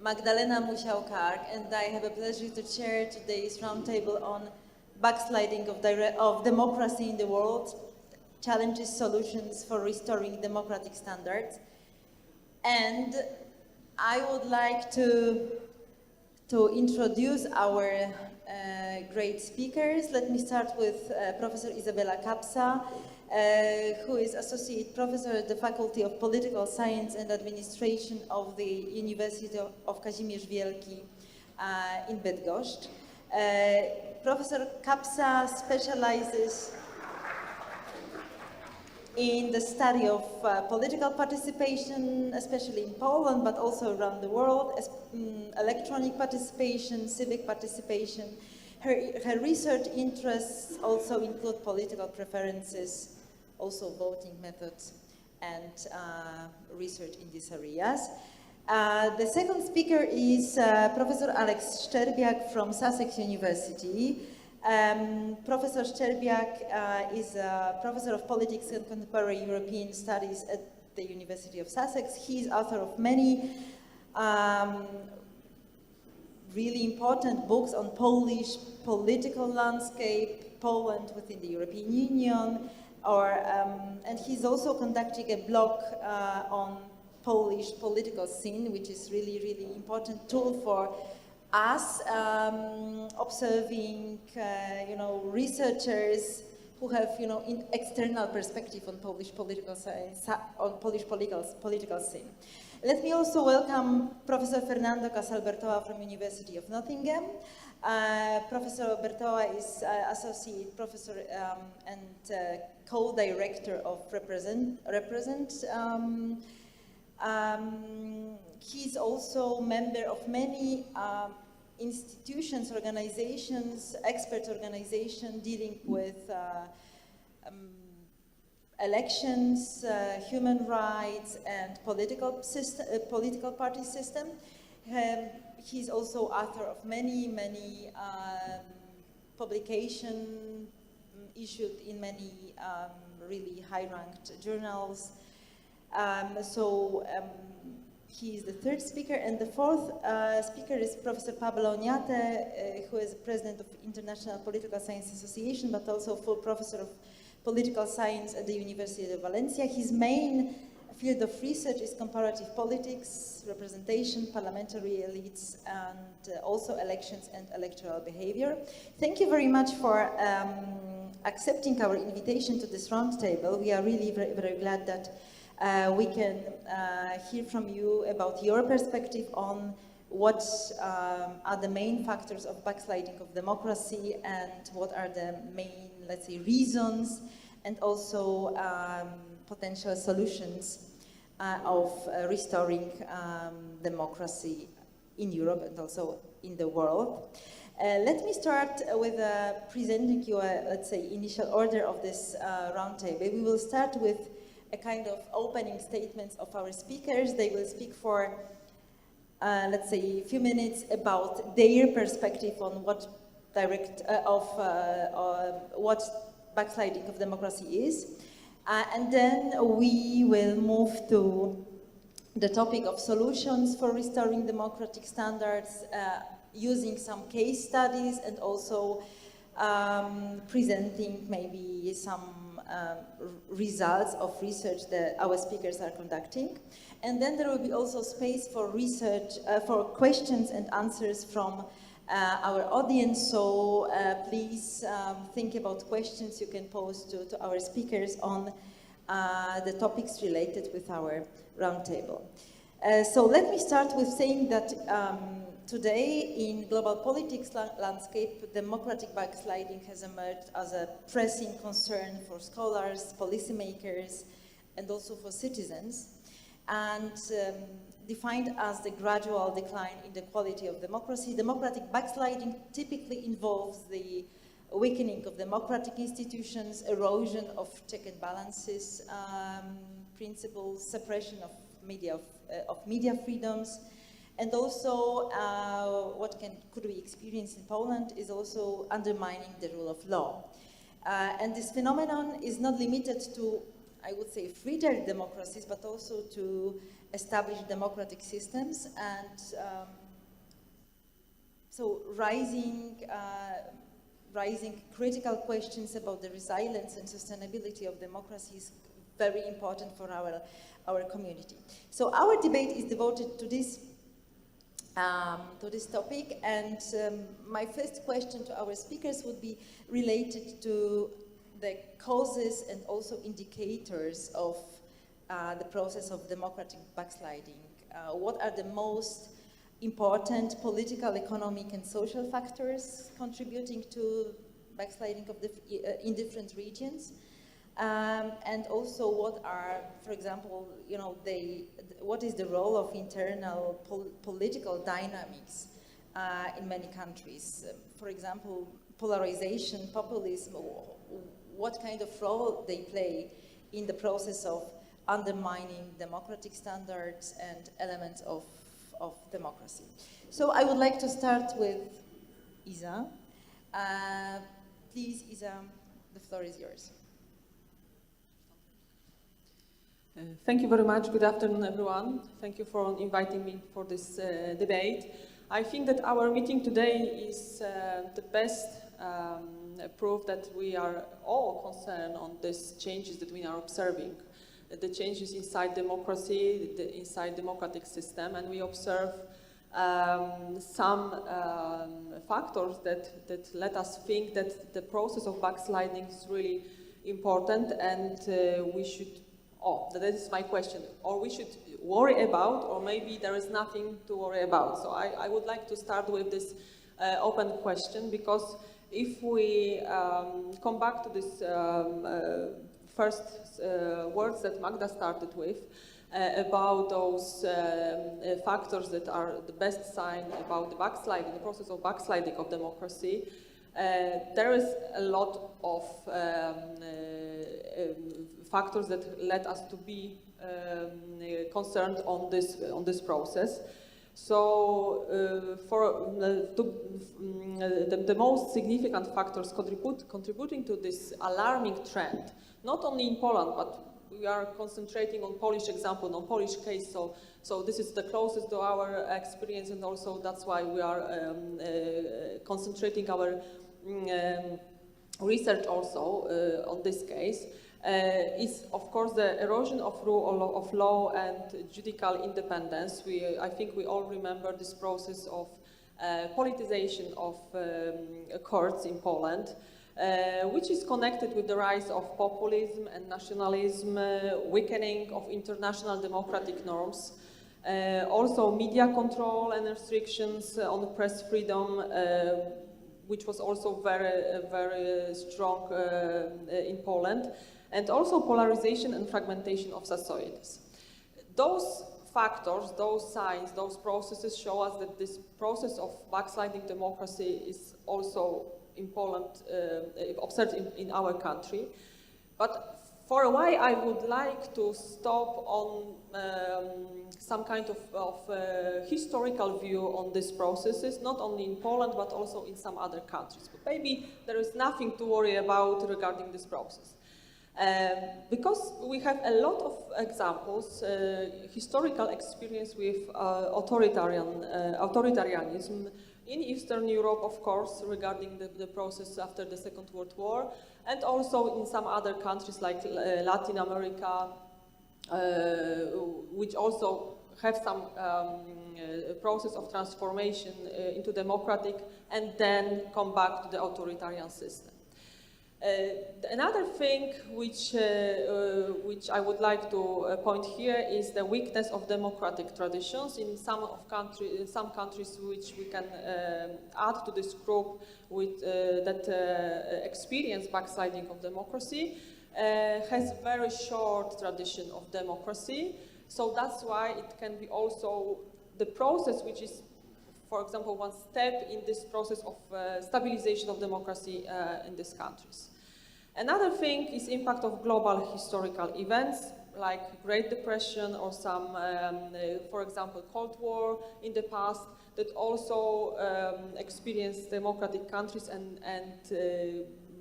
Magdalena Musiał-Karg, and I have a pleasure to chair today's roundtable on backsliding of democracy in the world, challenges, solutions for restoring democratic standards. And I would like to introduce our great speakers. Let me start with Professor Izabela Kapsa, who is Associate Professor at the Faculty of Political Science and Administration of the University of Kazimierz Wielki in Bydgoszcz. Professor Kapsa specializes in the study of political participation, especially in Poland, but also around the world, electronic participation, civic participation. Her research interests also include political preferences, also voting methods, and research in these areas. The second speaker is Professor Aleks Szczerbiak from Sussex University. Professor Szczerbiak is a professor of politics and contemporary European studies at the University of Sussex. He is author of many really important books on Polish political landscape, Poland within the European Union, and he's also conducting a blog on Polish political scene, which is really, really important tool for us observing, researchers who have, external perspective on Polish political science, on Polish political scene. Let me also welcome Professor Fernando Casal Bértoa from University of Nottingham. Professor Bértoa is Associate Professor and Co-Director of Represent. He's also member of many institutions, organizations, expert organizations dealing with elections, human rights, and political party system. He's also author of many publications issued in many really high-ranked journals. He is the third speaker, and the fourth speaker is Professor Pablo Oñate, who is president of International Political Science Association, but also full professor of political science at the University of Valencia. His main field of research is comparative politics, representation, parliamentary elites, and also elections and electoral behavior. Thank you very much for accepting our invitation to this roundtable. We are really very, very glad that we can hear from you about your perspective on what are the main factors of backsliding of democracy and what are the main, let's say, reasons and also potential solutions of restoring democracy in Europe and also in the world. Let me start with presenting you a, let's say, initial order of this roundtable. We will start with a kind of opening statements of our speakers. They will speak for, let's say, a few minutes about their perspective on what what backsliding of democracy is, and then we will move to the topic of solutions for restoring democratic standards, using some case studies and also presenting maybe some results of research that our speakers are conducting. And then there will be also space for research, for questions and answers from our audience. So please think about questions you can pose to our speakers on the topics related with our roundtable. So let me start with saying that today in global politics landscape, democratic backsliding has emerged as a pressing concern for scholars, policymakers, and also for citizens, and defined as the gradual decline in the quality of democracy. Democratic backsliding typically involves the weakening of democratic institutions, erosion of check and balances principles, suppression of media freedoms, and also what could we experience in Poland is also undermining the rule of law. And this phenomenon is not limited to I would say, fragile democracies, but also to establish democratic systems. And so rising critical questions about the resilience and sustainability of democracy is very important for our community. So our debate is devoted to this topic, and my first question to our speakers would be related to the causes and also indicators of the process of democratic backsliding. What are the most important political, economic, and social factors contributing to backsliding of in different regions? And also, what are, for example, what is the role of internal political dynamics in many countries? For example, polarization, populism, what kind of role they play in the process of undermining democratic standards and elements of democracy. So I would like to start with Isa. Please, Isa, the floor is yours. Thank you very much. Good afternoon, everyone. Thank you for inviting me for this debate. I think that our meeting today is the best proof that we are all concerned on these changes that we are observing, the changes inside democracy, inside democratic system, and we observe some factors that let us think that the process of backsliding is really important, and we should. That is my question. Or we should worry about, or maybe there is nothing to worry about. So I would like to start with this open question, because if we come back to this first words that Magda started with, about those factors that are the best sign about the backsliding, the process of backsliding of democracy, there is a lot of factors that led us to be concerned on this process. So, the most significant factors contributing to this alarming trend, not only in Poland, but we are concentrating on Polish example, on Polish case. So this is the closest to our experience, and also that's why we are concentrating our research also on this case. Is of course the erosion of rule of law and judicial independence. I think we all remember this process of politicization of courts in Poland, which is connected with the rise of populism and nationalism, weakening of international democratic norms, also media control and restrictions on press freedom, which was also very strong in Poland, and also polarization and fragmentation of societies. Those factors, those signs, those processes show us that this process of backsliding democracy is also in Poland, observed in our country. But for a while I would like to stop on some kind of historical view on these processes, not only in Poland but also in some other countries. But maybe there is nothing to worry about regarding this process. Because we have a lot of examples, historical experience with authoritarianism in Eastern Europe, of course, regarding the process after the Second World War, and also in some other countries like Latin America, which also have some process of transformation into democratic and then come back to the authoritarian system. Another thing which I would like to point here is the weakness of democratic traditions in some countries which we can add to this group with that experience backsliding of democracy has very short tradition of democracy. So that's why it can be also the process which is, for example, one step in this process of stabilization of democracy in these countries. Another thing is impact of global historical events like Great Depression or some, for example, Cold War in the past that also experienced democratic countries and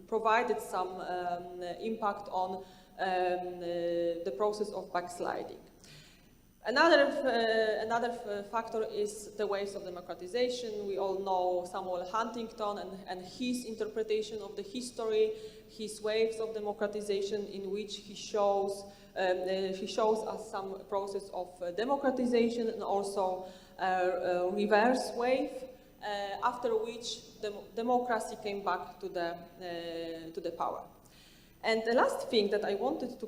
provided some impact on the process of backsliding. Another factor is the ways of democratization. We all know Samuel Huntington and his interpretation of the history, his waves of democratization, in which he shows us some process of democratization and also a reverse wave, after which democracy came back to the power. And the last thing that I wanted to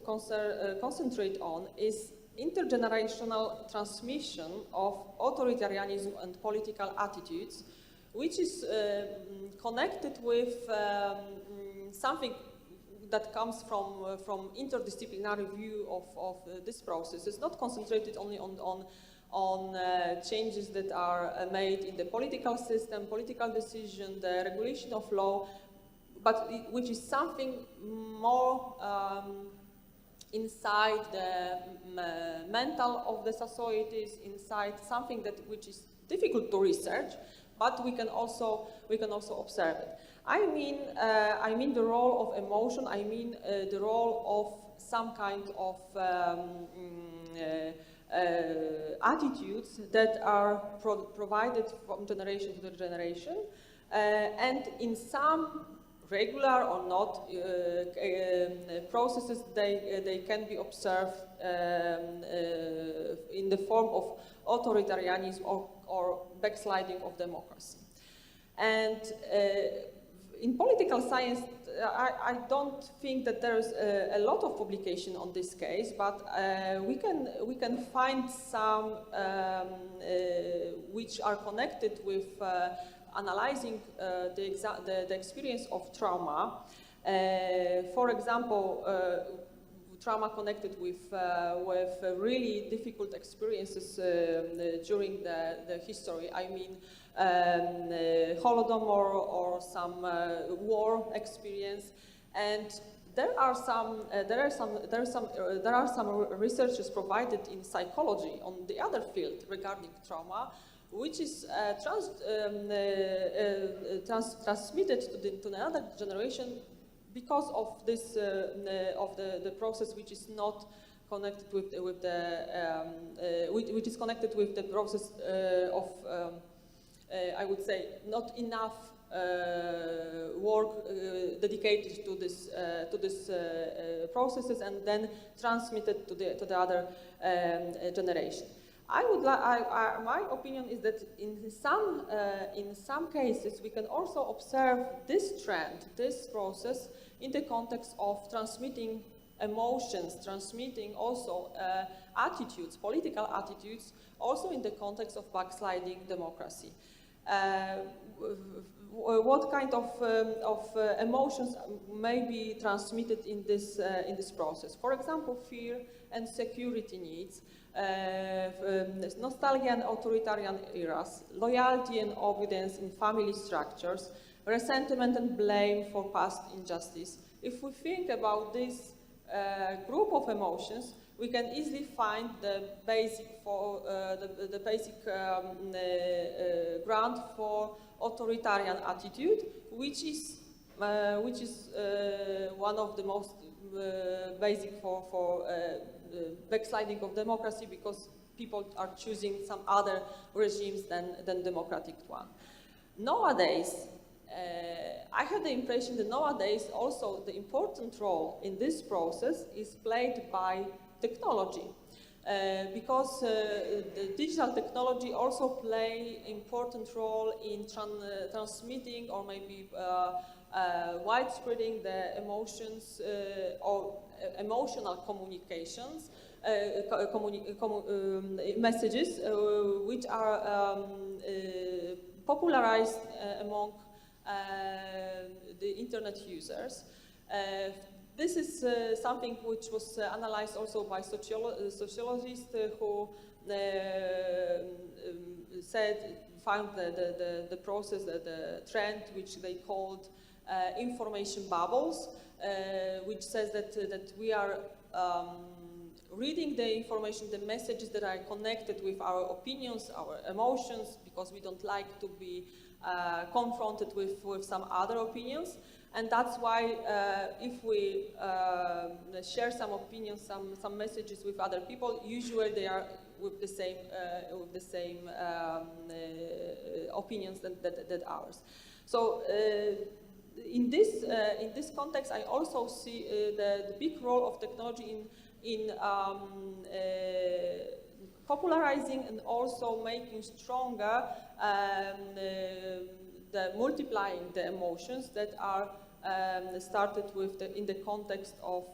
concentrate on is intergenerational transmission of authoritarianism and political attitudes, which is connected with something that comes from interdisciplinary view of this process. It's not concentrated only on changes that are made in the political system, political decision, the regulation of law, but which is something more inside the mental of the societies, inside something which is difficult to research, but we can also observe it. I mean the role of emotion. I mean the role of some kind of attitudes that are provided from generation to generation, and in some regular or not processes, they can be observed in the form of authoritarianism or backsliding of democracy. And in political science, I don't think that there is a lot of publication on this case, but we can find some which are connected with analyzing the experience of trauma. For example, trauma connected with really difficult experiences during the history. I mean, Holodomor or some war experience, and there are some researches provided in psychology on the other field regarding trauma, which is transmitted to another generation because of this of the process which is not connected with the process of I would say not enough work dedicated to this processes and then transmitted to the other generation. My opinion is that in some cases we can also observe this trend, this process, in the context of transmitting emotions, transmitting also attitudes, political attitudes, also in the context of backsliding democracy. What kind of emotions may be transmitted in this process? For example, fear and security needs. Nostalgia and authoritarian eras, loyalty and obedience in family structures, resentment and blame for past injustice. If we think about this group of emotions, we can easily find the basic ground for authoritarian attitude, which is one of the most basic for backsliding of democracy, because people are choosing some other regimes than democratic one. Nowadays, I have the impression that nowadays also the important role in this process is played by technology, because the digital technology also play important role in transmitting or maybe widespreading the emotions or emotional communications, messages which are popularized among the internet users. This is something which was analyzed also by sociologists who found the process, the trend which they called information bubbles, which says that we are reading the information, the messages that are connected with our opinions, our emotions, because we don't like to be confronted with some other opinions. And that's why if we share some opinions, some messages with other people, usually they are with the same opinions that ours. So in this context, I also see the big role of technology in popularizing and also making stronger the multiplying the emotions that are started with in the context of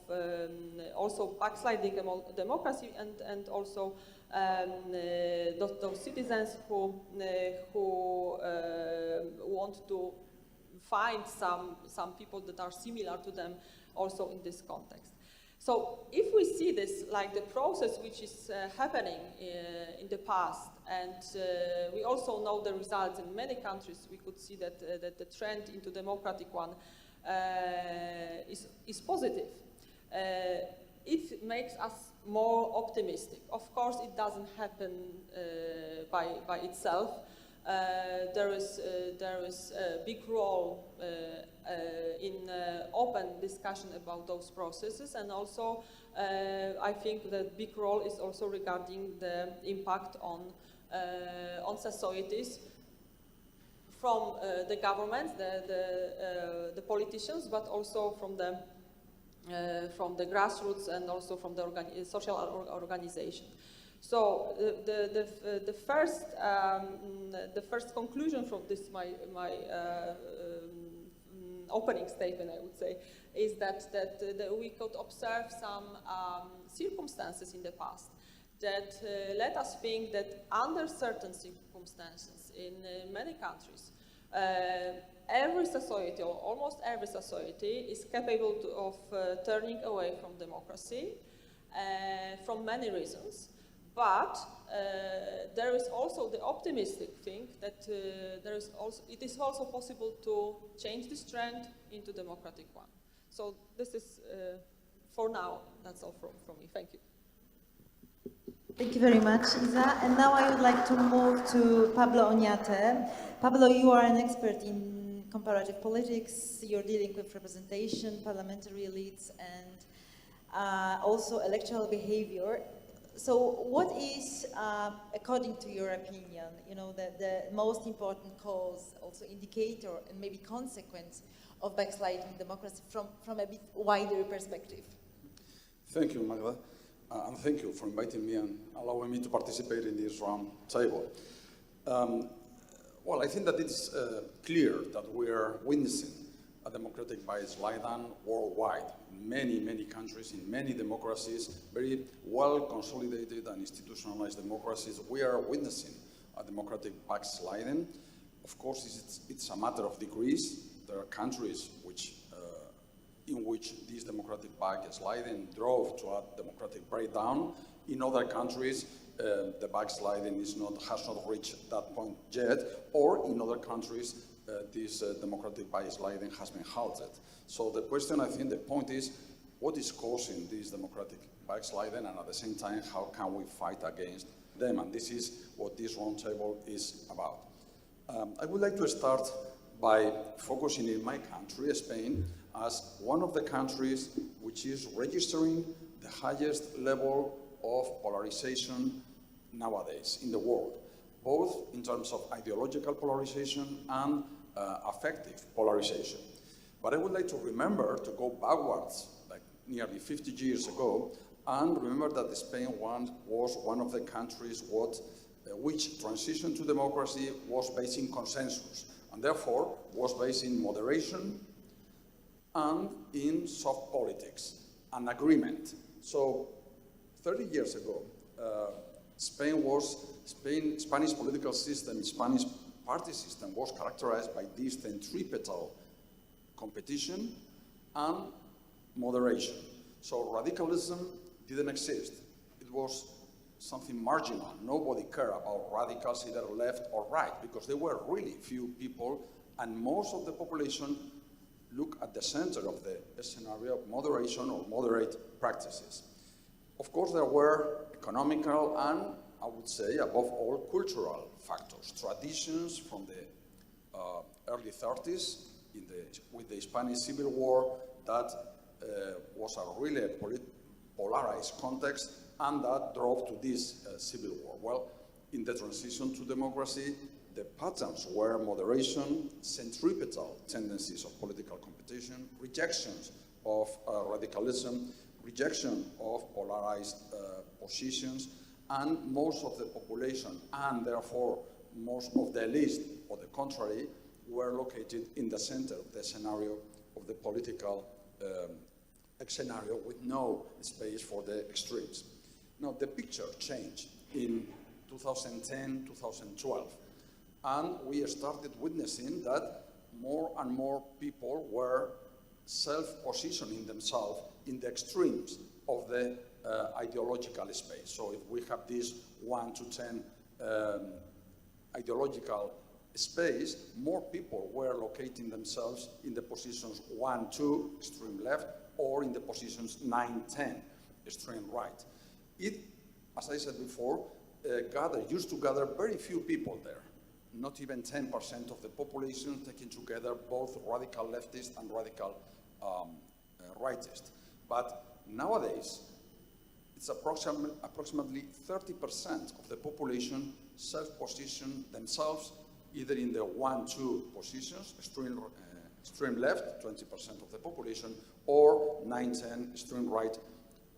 also backsliding democracy and also those citizens who want to find some people that are similar to them also in this context. So if we see this like the process which is happening in the past, and we also know the results in many countries, we could see that the trend into democratic one is positive. It makes us more optimistic. Of course, it doesn't happen by itself. There is a big role in open discussion about those processes, and also I think the big role is also regarding the impact on societies from the governments, the politicians, but also from the grassroots and also from the social organization. So the first conclusion from this my opening statement, I would say, is that we could observe some circumstances in the past that let us think that under certain circumstances in many countries, every society, or almost every society, is capable of turning away from democracy from many reasons. But there is also the optimistic thing that it is also possible to change this trend into democratic one. So this is, for now, that's all from me. Thank you. Thank you very much, Isa. And now I would like to move to Pablo Oñate. Pablo, you are an expert in comparative politics. You're dealing with representation, parliamentary elites, and also electoral behavior. So what is, according to your opinion, the most important cause, also indicator, and maybe consequence of backsliding democracy from a bit wider perspective? Thank you, Magda, and thank you for inviting me and allowing me to participate in this round table. Well, I think that it's clear that we are witnessing a democratic backsliding worldwide. Many, many countries, in many democracies, very well consolidated and institutionalized democracies, we are witnessing a democratic backsliding. Of course, it's a matter of degrees. There are countries in which this democratic backsliding drove to a democratic breakdown. In other countries, the backsliding has not reached that point yet, or in other countries, this democratic backsliding has been halted. So the question, I think, the point is, what is causing this democratic backsliding, and at the same time, how can we fight against them? And this is what this roundtable is about. I would like to start by focusing in my country, Spain, as one of the countries which is registering the highest level of polarization nowadays in the world, both in terms of ideological polarization and affective polarization. But I would like to remember to go backwards, like nearly 50 years ago, and remember that Spain was one of the countries which transition to democracy was based in consensus, and therefore was based in moderation and in soft politics and agreement. So 30 years ago, Spanish political system, Spanish party system was characterized by this centripetal competition and moderation. So radicalism didn't exist. It was something marginal. Nobody cared about radicals, either left or right, because there were really few people, and most of the population look at the center of the scenario of moderation or moderate practices. Of course, there were economical and, I would say, above all, cultural factors, traditions from the early 30s with the Spanish Civil War that was a really polarized context, and that drove to this civil war. Well, in the transition to democracy, the patterns were moderation, centripetal tendencies of political competition, rejections of radicalism, rejection of polarized positions, and most of the population, and therefore most of the elite, on the contrary, were located in the center of the scenario of the political scenario, with no space for the extremes. Now, the picture changed in 2010, 2012, and we started witnessing that more and more people were self-positioning themselves in the extremes of the ideological space. So if we have this 1 to 10 ideological space, more people were locating themselves in the positions 1, 2, extreme left, or in the positions 9, 10, extreme right. It, as I said before, used to gather very few people there, not even 10% of the population, taking together both radical leftists and radical rightists. But nowadays, it's approximately 30% of the population self-position themselves either in the 1, 2 positions, extreme left, 20% of the population, or 9, 10, extreme right,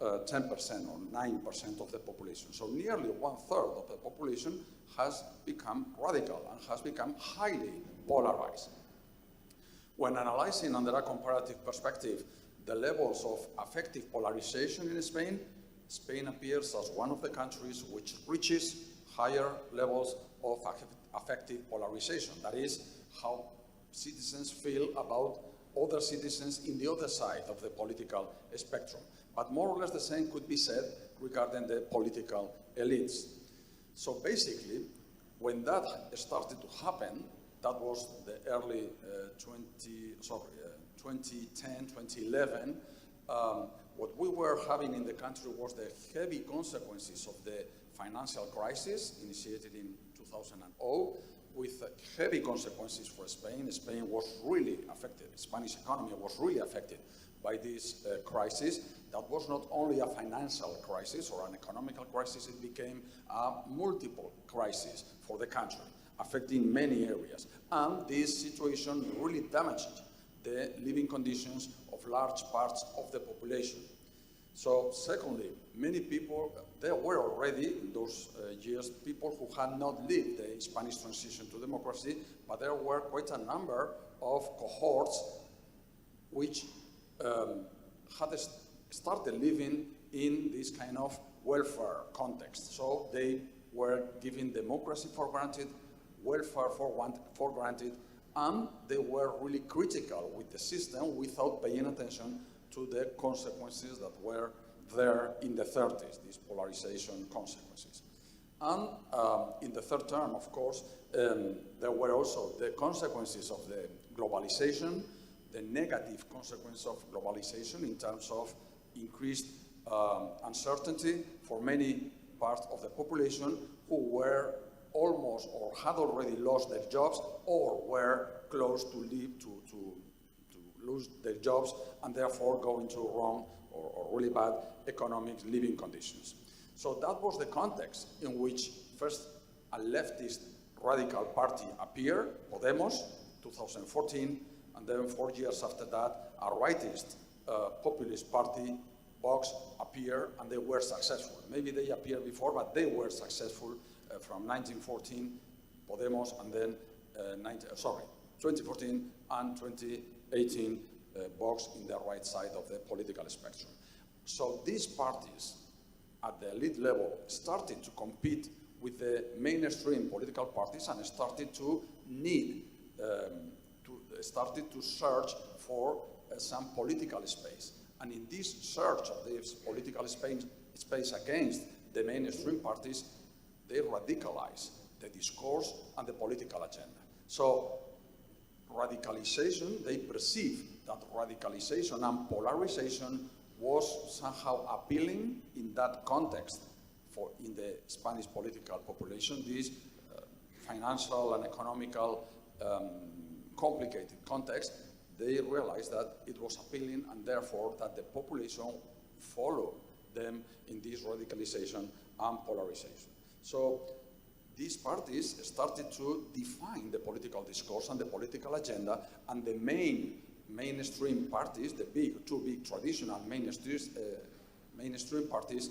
10% or 9% of the population. So nearly 1/3 of the population has become radical and has become highly polarized. When analyzing under a comparative perspective the levels of affective polarization in Spain, Spain appears as one of the countries which reaches higher levels of affective polarization. That is, how citizens feel about other citizens in the other side of the political spectrum. But more or less the same could be said regarding the political elites. So basically, when that started to happen, that was the early 2010, 2011, what we were having in the country was the heavy consequences of the financial crisis initiated in 2000, with heavy consequences for Spain. Spain was really affected, the Spanish economy was really affected by this crisis. That was not only a financial crisis or an economical crisis, it became a multiple crisis for the country, affecting many areas. And this situation really damaged the living conditions of large parts of the population. So secondly, many people, there were already in those years people who had not lived the Spanish transition to democracy, but there were quite a number of cohorts which had started living in this kind of welfare context. So they were giving democracy for granted, welfare for granted, and they were really critical with the system without paying attention to the consequences that were there in the 30s, these polarization consequences. And in the third term, of course, there were also the consequences of the globalization, the negative consequence of globalization in terms of increased uncertainty for many parts of the population who were almost or had already lost their jobs or were close to lose their jobs and therefore go into wrong or really bad economic living conditions. So that was the context in which first a leftist radical party appeared, Podemos, 2014, and then 4 years after that, a rightist populist party, Vox, appeared, and they were successful. Maybe they appeared before, but they were successful from 1914, Podemos, and then 2014 and 2018, Vox in the right side of the political spectrum. So these parties at the elite level started to compete with the mainstream political parties and started to started to search for some political space. And in this search of this political space against the mainstream parties, they radicalize the discourse and the political agenda. So radicalization, they perceive that radicalization and polarization was somehow appealing in that context in the Spanish political population, these financial and economical complicated context, they realized that it was appealing and therefore that the population followed them in this radicalization and polarization. So these parties started to define the political discourse and the political agenda, and the mainstream parties, the two big traditional mainstream parties,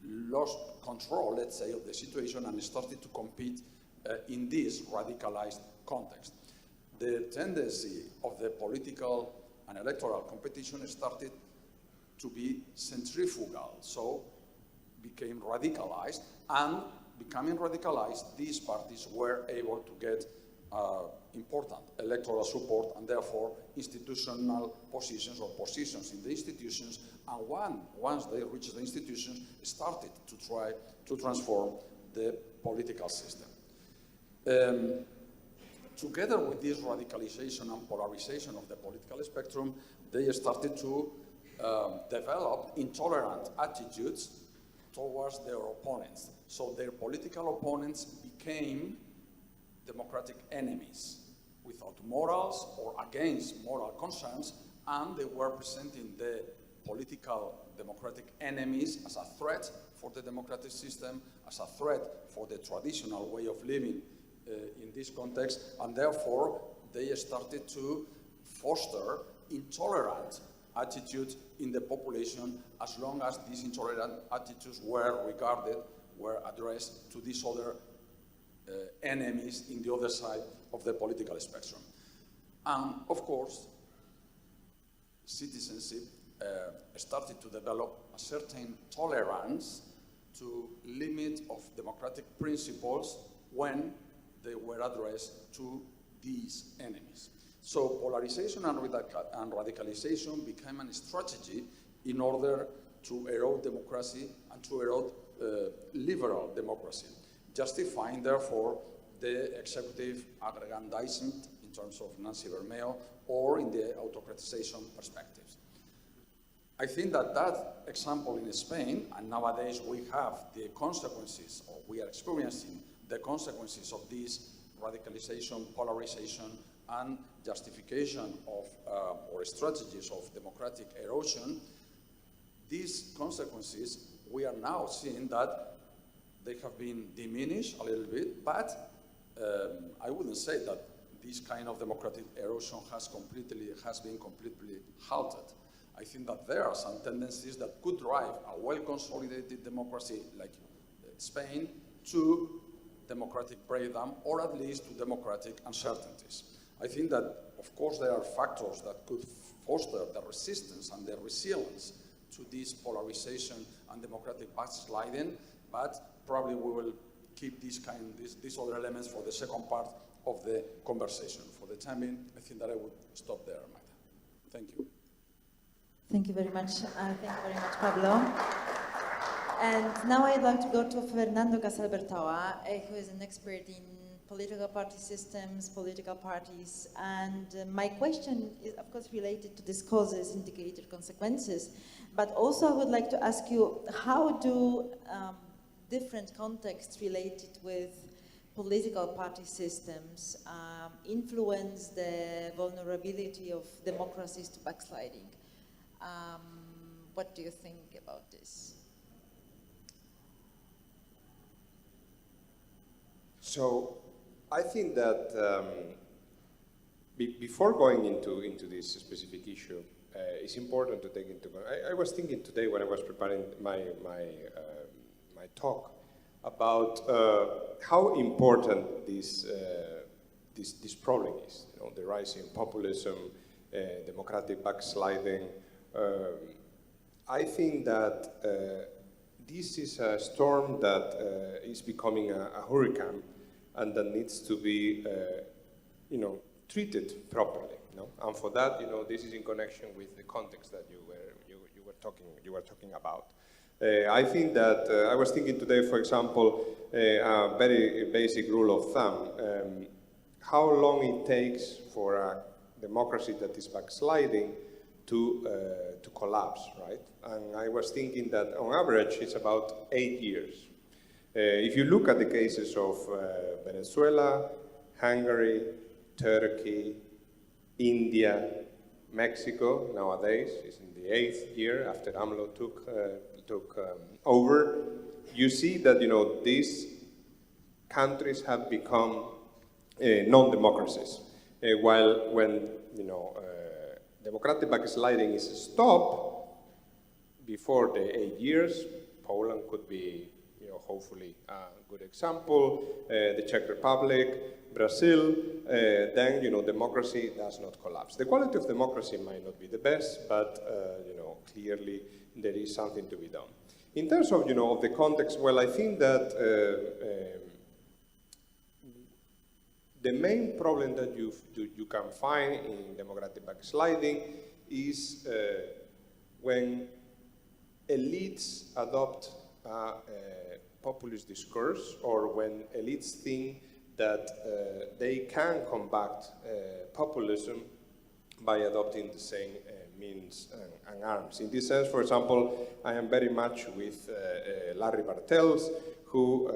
lost control, let's say, of the situation and started to compete in this radicalized context. The tendency of the political and electoral competition started to be centrifugal, so became radicalized, and becoming radicalized, these parties were able to get important electoral support and therefore institutional positions or positions in the institutions, and once they reached the institutions, started to try to transform the political system. Together with this radicalization and polarization of the political spectrum, they started to develop intolerant attitudes towards their opponents. So their political opponents became democratic enemies without morals or against moral concerns, and they were presenting the political democratic enemies as a threat for the democratic system, as a threat for the traditional way of living in this context, and therefore they started to foster intolerant attitudes in the population as long as these intolerant attitudes were addressed to these other enemies in the other side of the political spectrum. And of course, citizenship started to develop a certain tolerance to limit of democratic principles when they were addressed to these enemies. So polarization and radicalization became a strategy in order to erode democracy and to erode liberal democracy, justifying therefore the executive aggrandizement in terms of Nancy Bermeo or in the autocratization perspectives. I think that that example in Spain, and nowadays we have the consequences, or we are experiencing the consequences of this radicalization, polarization, and justification of or strategies of democratic erosion. These consequences, we are now seeing that they have been diminished a little bit, but I wouldn't say that this kind of democratic erosion has been completely halted. I think that there are some tendencies that could drive a well-consolidated democracy like Spain to democratic breakdown, or at least to democratic uncertainties. I think that, of course, there are factors that could foster the resistance and the resilience to this polarization and democratic backsliding, but probably we will keep these other elements for the second part of the conversation. For the time being, I think that I would stop there, Magda. Thank you. Thank you very much. Thank you very much, Pablo. And now I'd like to go to Fernando Casal Bértoa, who is an expert in political party systems, political parties. And my question is, of course, related to these causes, indicator, consequences. But also I would like to ask you, how do different contexts related with political party systems influence the vulnerability of democracies to backsliding? What do you think about this? So I think that before going into this specific issue, it's important to take into account. I was thinking today when I was preparing my talk about how important this problem is. You know, the rising populism, democratic backsliding. I think that this is a storm that is becoming a hurricane, and that needs to be, treated properly. And for that, this is in connection with the context that you were talking about. I think that I was thinking today, for example, a very basic rule of thumb: how long it takes for a democracy that is backsliding to collapse, right? And I was thinking that on average it's about 8 years. If you look at the cases of Venezuela, Hungary, Turkey, India, Mexico nowadays is in the 8th year after AMLO took over. You see that these countries have become non-democracies, while when democratic backsliding is stopped before the 8 years, Poland could be hopefully a good example, the Czech Republic, Brazil, then democracy does not collapse. The quality of democracy might not be the best, but clearly there is something to be done. In terms of of the context, well, I think that the main problem that you can find in democratic backsliding is when elites adopt a populist discourse, or when elites think that they can combat populism by adopting the same means and arms. In this sense, for example, I am very much with Larry Bartels, who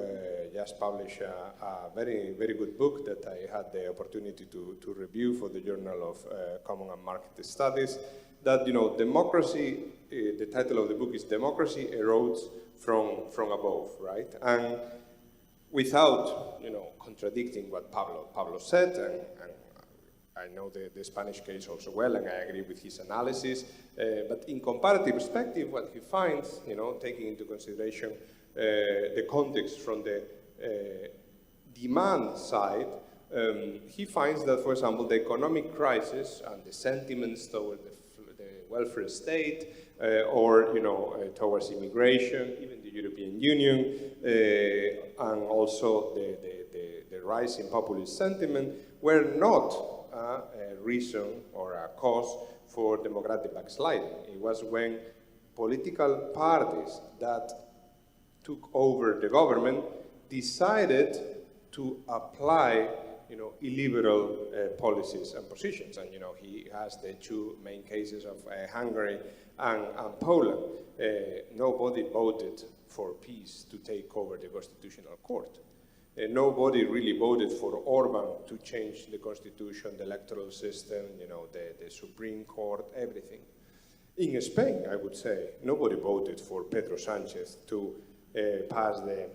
just published a very, very good book that I had the opportunity to review for the Journal of Common and Market Studies, that, democracy, the title of the book is Democracy Erodes from Above, right? And without, contradicting what Pablo said, and I know the Spanish case also well, and I agree with his analysis, but in comparative perspective, what he finds, taking into consideration the context from the demand side, he finds that, for example, the economic crisis and the sentiments toward the welfare state, or towards immigration, even the European Union, and also the rise in populist sentiment were not a reason or a cause for democratic backsliding. It was when political parties that took over the government decided to apply illiberal policies and positions. And he has the two main cases of Hungary and Poland. Nobody voted for peace to take over the Constitutional Court. Nobody really voted for Orban to change the constitution, the electoral system, the Supreme Court, everything. In Spain, I would say, nobody voted for Pedro Sanchez to pass the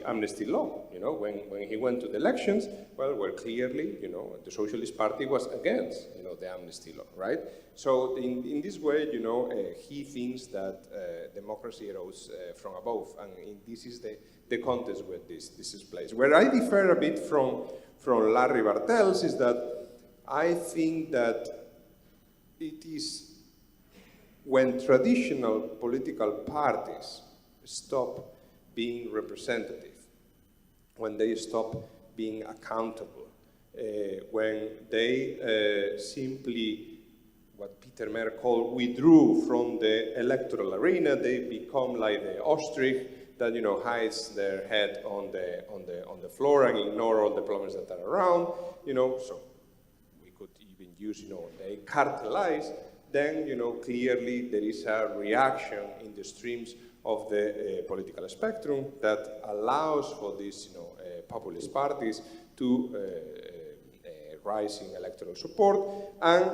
amnesty law. When he went to the elections, well, clearly, the Socialist Party was against, the amnesty law, right? So in this way, he thinks that democracy erodes from above, and this is the context where this is placed. Where I differ a bit from Larry Bartels is that I think that it is when traditional political parties stop being representative, when they stop being accountable, when they simply, what Peter Mayer called, withdrew from the electoral arena, they become like the ostrich that hides their head on the floor and ignore all the problems that are around. So we could even use they cartelize. Then clearly there is a reaction in the streams of the political spectrum that allows for these populist parties to rise in electoral support, and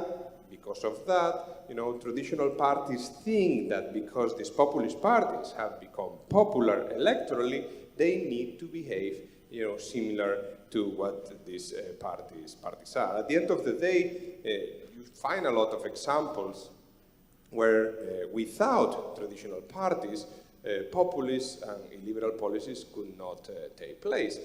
because of that, traditional parties think that because these populist parties have become popular electorally, they need to behave similar to what these parties are. At the end of the day, you find a lot of examples where without traditional parties, populist and illiberal policies could not take place.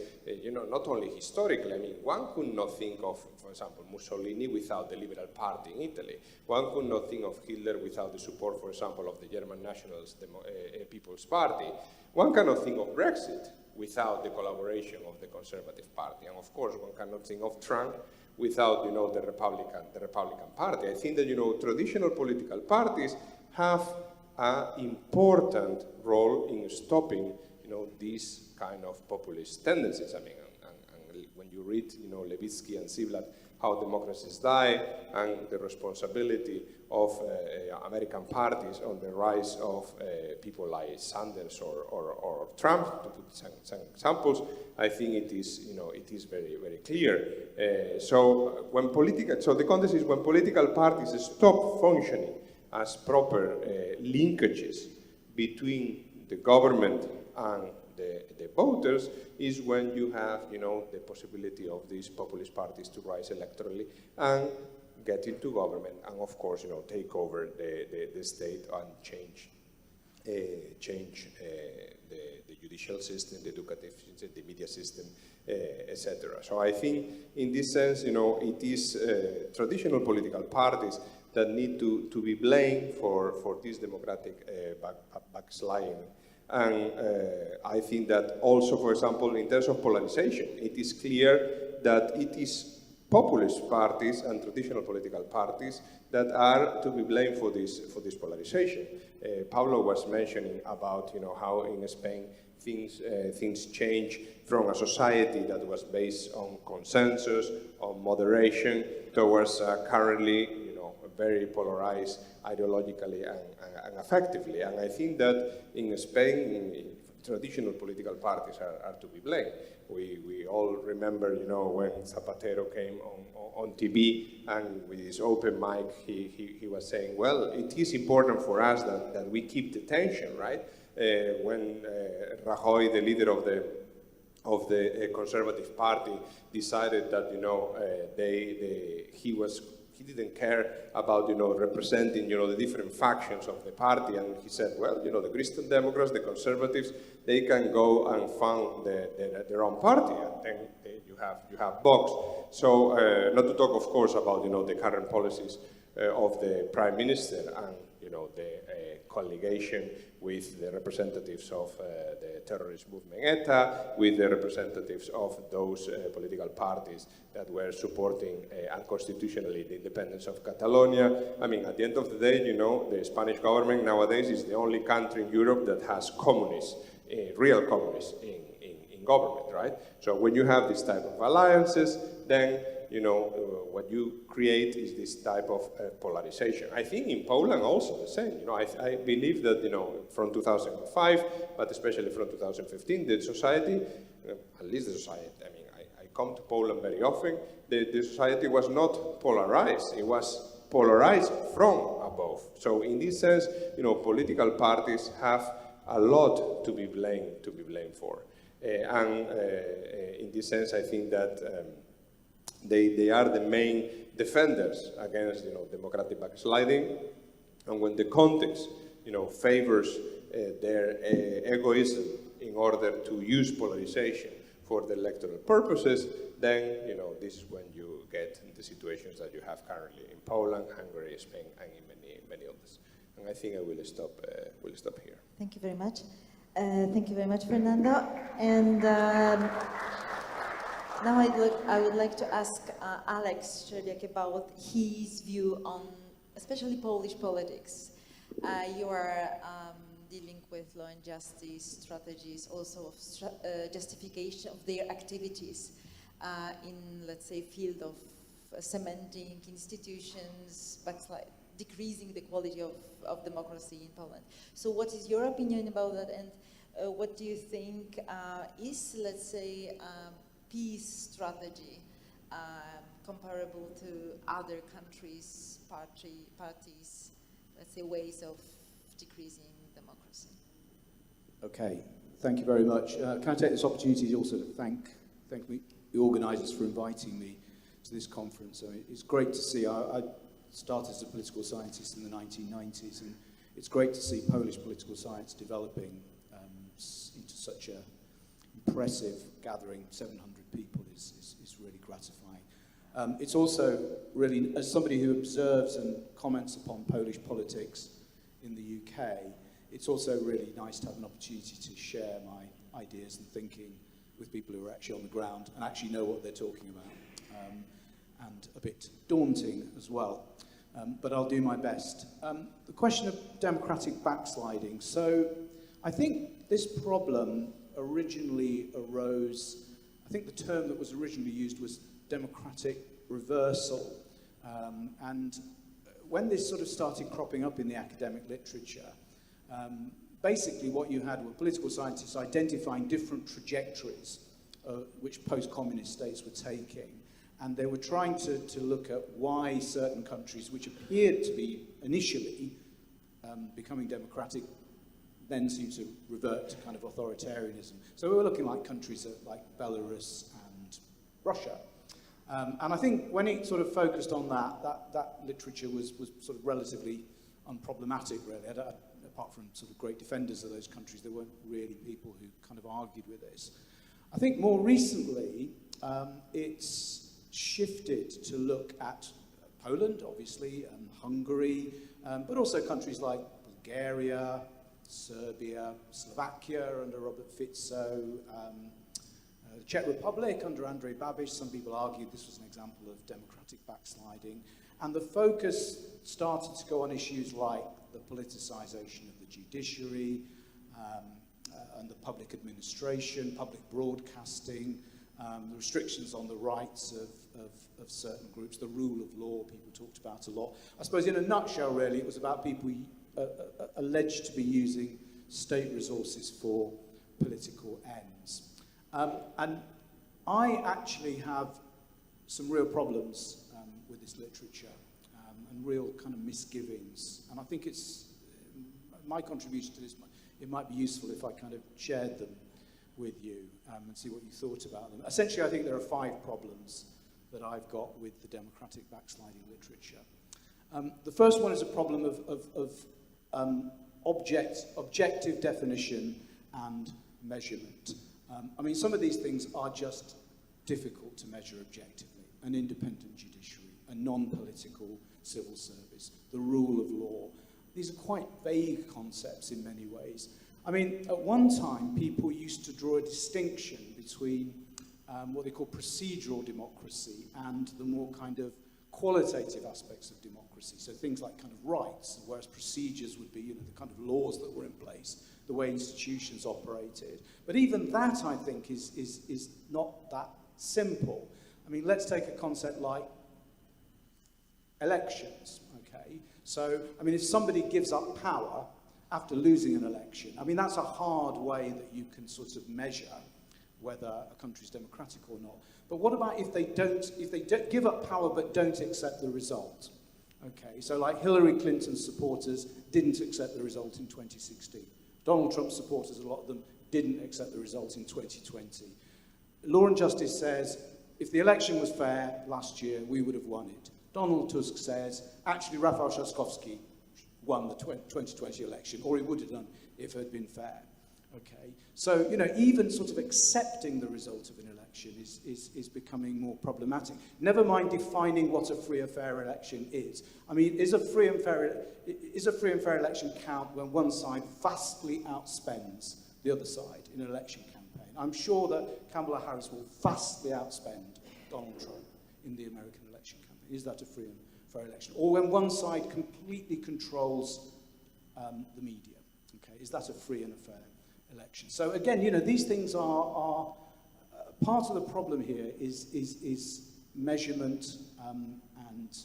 Not only historically, I mean, one could not think of, for example, Mussolini without the Liberal Party in Italy. One could not think of Hitler without the support, for example, of the German Nationalist People's Party. One cannot think of Brexit without the collaboration of the Conservative Party. And of course, one cannot think of Trump without, the Republican Party. I think that, traditional political parties have an important role in stopping, these kind of populist tendencies. I mean, and when you read, Levitsky and Ziblatt how democracies die, and the responsibility of American parties on the rise of people like Sanders or Trump, to put some examples. I think it is, it is very, very clear. So the context is when political parties stop functioning as proper linkages between the government and the voters, is when you have, the possibility of these populist parties to rise electorally and get into government, and of course, take over the state and change the judicial system, the educative system, the media system, etc. So I think, in this sense, it is traditional political parties that need to be blamed for this democratic backsliding. And I think that also, for example, in terms of polarization, it is clear that it is populist parties and traditional political parties that are to be blamed for this polarization. Pablo was mentioning about how in Spain things change from a society that was based on consensus, on moderation, towards currently very polarized ideologically and effectively. And I think that in Spain, traditional political parties are to be blamed. We all remember, when Zapatero came on TV and with his open mic, he was saying, well, it is important for us that we keep the tension, right? When Rajoy, the leader of the Conservative Party, decided that he didn't care about representing the different factions of the party, and he said, well, the Christian Democrats, the Conservatives, they can go and found their own party, and then you have Vox. So not to talk, of course, about the current policies of the Prime Minister and the colligation with the representatives of the terrorist movement ETA, with the representatives of those political parties that were supporting unconstitutionally the independence of Catalonia. I mean, at the end of the day, the Spanish government nowadays is the only country in Europe that has communists, real communists in government, right? So when you have this type of alliances, then what you create is this type of polarization. I think in Poland also the same. I believe that from 2005, but especially from 2015, the society, at least the society, I come to Poland very often, the society was not polarized. It was polarized from above. So in this sense, political parties have a lot to be blamed for. And in this sense, I think that they are the main defenders against democratic backsliding, and when the context favors their egoism in order to use polarization for the electoral purposes, then this is when you get the situations that you have currently in Poland, Hungary, Spain, and in many others. And I think I will stop here. Thank you very much. Thank you very much, Fernando. And now I would like to ask Aleks Szczerbiak about his view on, especially Polish politics. You are dealing with law and justice strategies, also of justification of their activities in, let's say, field of cementing institutions, decreasing the quality of democracy in Poland. So what is your opinion about that, and what do you think is, let's say, peace strategy comparable to other countries' parties, let's say, ways of decreasing democracy? Okay, thank you very much. Can I take this opportunity also to thank the organisers for inviting me to this conference. It's great to see. I started as a political scientist in the 1990s, and it's great to see Polish political science developing into such an impressive gathering. 700 people is really gratifying. It's also really, as somebody who observes and comments upon Polish politics in the UK, it's also really nice to have an opportunity to share my ideas and thinking with people who are actually on the ground and actually know what they're talking about, and a bit daunting as well. But I'll do my best. The question of democratic backsliding. So I think this problem originally arose, I think the term that was originally used was democratic reversal. And when this sort of started cropping up in the academic literature, basically what you had were political scientists identifying different trajectories which post-communist states were taking. And they were trying to look at why certain countries, which appeared to be initially becoming democratic, then seemed to revert to kind of authoritarianism. So we were looking like countries like Belarus and Russia. And I think when it sort of focused on that literature was sort of relatively unproblematic, really. Apart from sort of great defenders of those countries, there weren't really people who kind of argued with this. I think more recently, it's shifted to look at Poland, obviously, and Hungary, but also countries like Bulgaria, Serbia, Slovakia under Robert Fico, the Czech Republic under Andrej Babiš. Some people argued this was an example of democratic backsliding. And the focus started to go on issues like the politicization of the judiciary, and the public administration, public broadcasting, the restrictions on the rights of certain groups, the rule of law people talked about a lot. I suppose in a nutshell, really, it was about people alleged to be using state resources for political ends. And I actually have some real problems with this literature and real kind of misgivings. And I think it's my contribution to this. It might be useful if I kind of shared them with you and see what you thought about them. Essentially, I think there are 5 problems that I've got with the democratic backsliding literature. The first one is a problem of objective definition and measurement. I mean, some of these things are just difficult to measure objectively. An independent judiciary, a non-political civil service, the rule of law. These are quite vague concepts in many ways. I mean, at one time, people used to draw a distinction between what they call procedural democracy and the more kind of qualitative aspects of democracy. So things like kind of rights, whereas procedures would be, the kind of laws that were in place, the way institutions operated. But even that, I think, is not that simple. I mean, let's take a concept like elections, okay? So, I mean, if somebody gives up power after losing an election, I mean, that's a hard way that you can sort of measure whether a country's democratic or not. But what about if they don't give up power but don't accept the result? Okay, so like Hillary Clinton's supporters didn't accept the result in 2016. Donald Trump's supporters, a lot of them, didn't accept the result in 2020. Law and Justice says, if the election was fair last year, we would have won it. Donald Tusk says, actually, Rafał Trzaskowski won the 2020 election, or he would have done if it had been fair. Okay, so, even sort of accepting the result of an election is becoming more problematic. Never mind defining what a free and fair election is. I mean, is a free and fair election count when one side vastly outspends the other side in an election campaign? I'm sure that Kamala Harris will vastly outspend Donald Trump in the American election campaign. Is that a free and fair election? Or when one side completely controls the media? Okay, is that a free and a fair election? So again, these things are part of the problem here is measurement and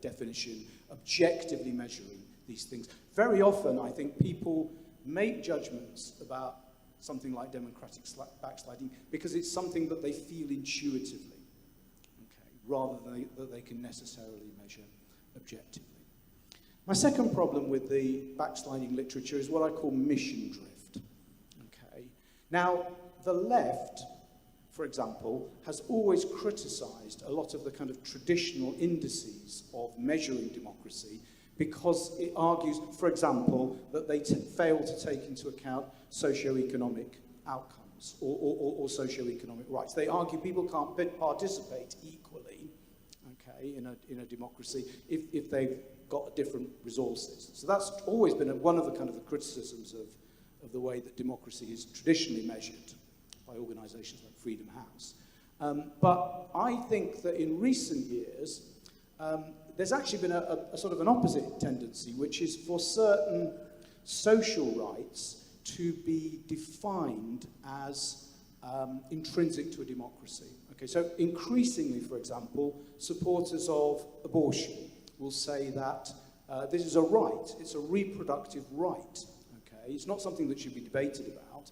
definition, objectively measuring these things. Very often, I think people make judgments about something like democratic backsliding because it's something that they feel intuitively, okay, rather than that they can necessarily measure objectively. My second problem with the backsliding literature is what I call mission drift. Now, the left, for example, has always criticised a lot of the kind of traditional indices of measuring democracy because it argues, for example, that they fail to take into account socio-economic outcomes or socio-economic rights. They argue people can't participate equally, okay, in a democracy if they've got different resources. So that's always been one of the kind of the criticisms of the way that democracy is traditionally measured by organisations like Freedom House. But I think that in recent years, there's actually been a sort of an opposite tendency, which is for certain social rights to be defined as intrinsic to a democracy. Okay, so increasingly, for example, supporters of abortion will say that this is a right, it's a reproductive right. Okay, it's not something that should be debated about.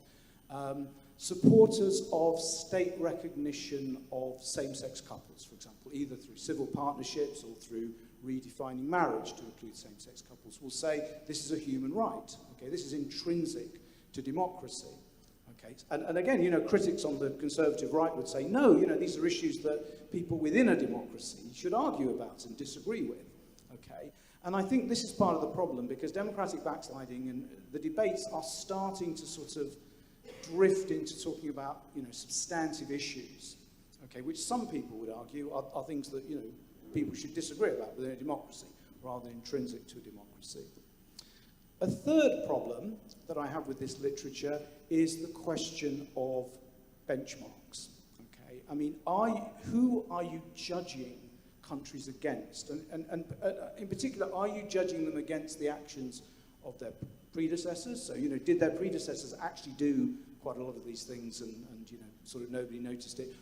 Supporters of state recognition of same-sex couples, for example, either through civil partnerships or through redefining marriage to include same-sex couples, will say this is a human right. Okay, this is intrinsic to democracy. Okay, and again, you know, critics on the conservative right would say, no, you know, these are issues that people within a democracy should argue about and disagree with. Okay, and I think this is part of the problem, because democratic backsliding and the debates are starting to sort of drift into talking about, you know, substantive issues, okay, which some people would argue are things that, you know, people should disagree about within a democracy, rather than intrinsic to a democracy. A third problem that I have with this literature is the question of benchmarks. Okay, I mean, who are you judging countries against? And in particular, are you judging them against the actions of their predecessors? So, you know, did their predecessors actually do quite a lot of these things and you know, sort of nobody noticed it?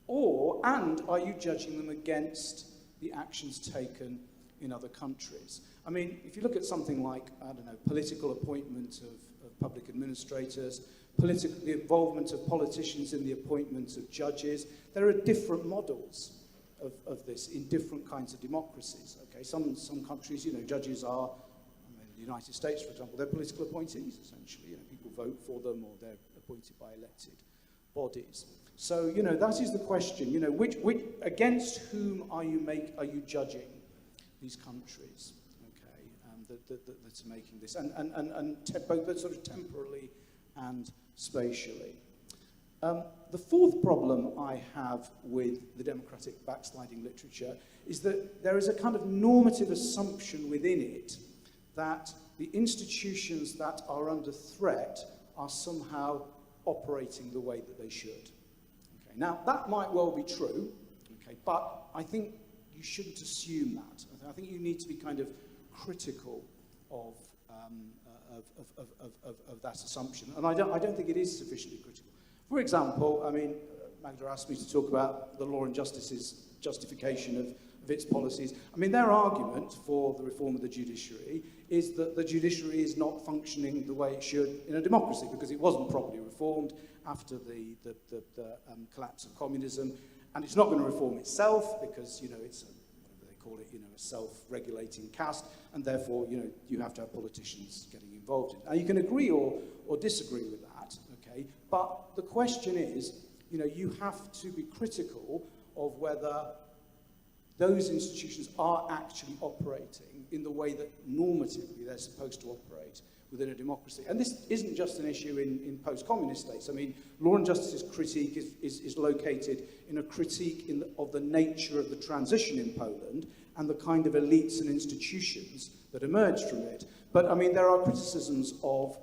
And are you judging them against the actions taken in other countries? I mean, if you look at something like, I don't know, political appointment of public administrators, the involvement of politicians in the appointment of judges, there are different models of this in different kinds of democracies. Okay, some countries, you know, judges are, I mean, the United States, for example, they're political appointees, essentially. You know, people vote for them or they're appointed by elected bodies. So, you know, that is the question. You know, which against whom are you judging these countries? Okay, that are making this, both sort of temporally and spatially. The fourth problem I have with the democratic backsliding literature is that there is a kind of normative assumption within it that the institutions that are under threat are somehow operating the way that they should. Okay, now, that might well be true, okay, but I think you shouldn't assume that. I think you need to be kind of critical of that assumption, and I don't think it is sufficiently critical. For example, I mean, Magda asked me to talk about the Law and Justice's justification of its policies. I mean, their argument for the reform of the judiciary is that the judiciary is not functioning the way it should in a democracy because it wasn't properly reformed after the collapse of communism, and it's not going to reform itself because, you know, it's whatever they call it, you know, a self-regulating caste, and therefore, you know, you have to have politicians getting involved in it. Now, you can agree or disagree with that, okay, but the question is, you know, you have to be critical of whether those institutions are actually operating in the way that normatively they're supposed to operate within a democracy. And this isn't just an issue in post-communist states. I mean, Law and Justice's critique is located in a critique of the nature of the transition in Poland and the kind of elites and institutions that emerged from it. But, I mean, there are criticisms of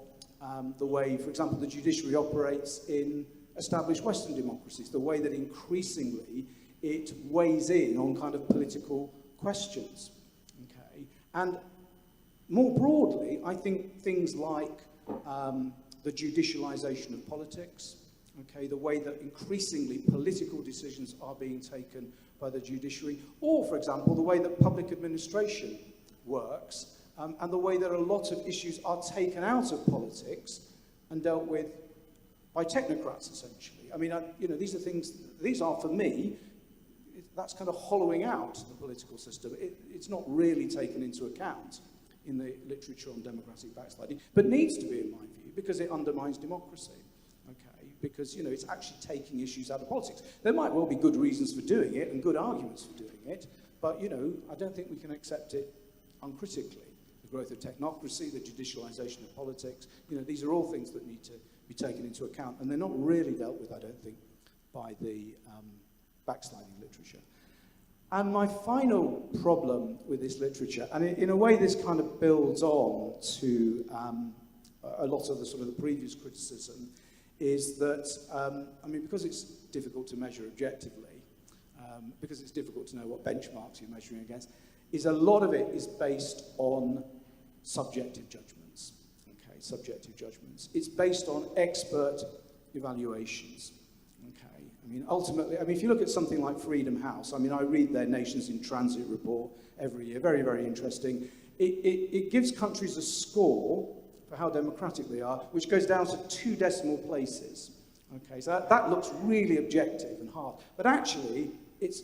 the way, for example, the judiciary operates in established Western democracies, the way that increasingly it weighs in on kind of political questions, okay? And more broadly, I think things like the judicialization of politics, okay, the way that increasingly political decisions are being taken by the judiciary, or, for example, the way that public administration works, and the way that a lot of issues are taken out of politics and dealt with by technocrats, essentially. I mean, you know, these are, for me, that's kind of hollowing out the political system. It's not really taken into account in the literature on democratic backsliding, but needs to be, in my view, because it undermines democracy, okay? Because, you know, it's actually taking issues out of politics. There might well be good reasons for doing it and good arguments for doing it, but, you know, I don't think we can accept it uncritically. The growth of technocracy, the judicialization of politics, you know, these are all things that need to be taken into account, and they're not really dealt with, I don't think, by the backsliding literature. And my final problem with this literature, and in a way this kind of builds on to a lot of the sort of the previous criticism, is that, I mean, because it's difficult to measure objectively, because it's difficult to know what benchmarks you're measuring against, is a lot of it is based on subjective judgments, okay, subjective judgments. It's based on expert evaluations, I mean, ultimately, if you look at something like Freedom House, I read their Nations in Transit report every year, very, very interesting. It gives countries a score for how democratic they are, which goes down to 2 decimal places. Okay, so that looks really objective and hard, but actually, it's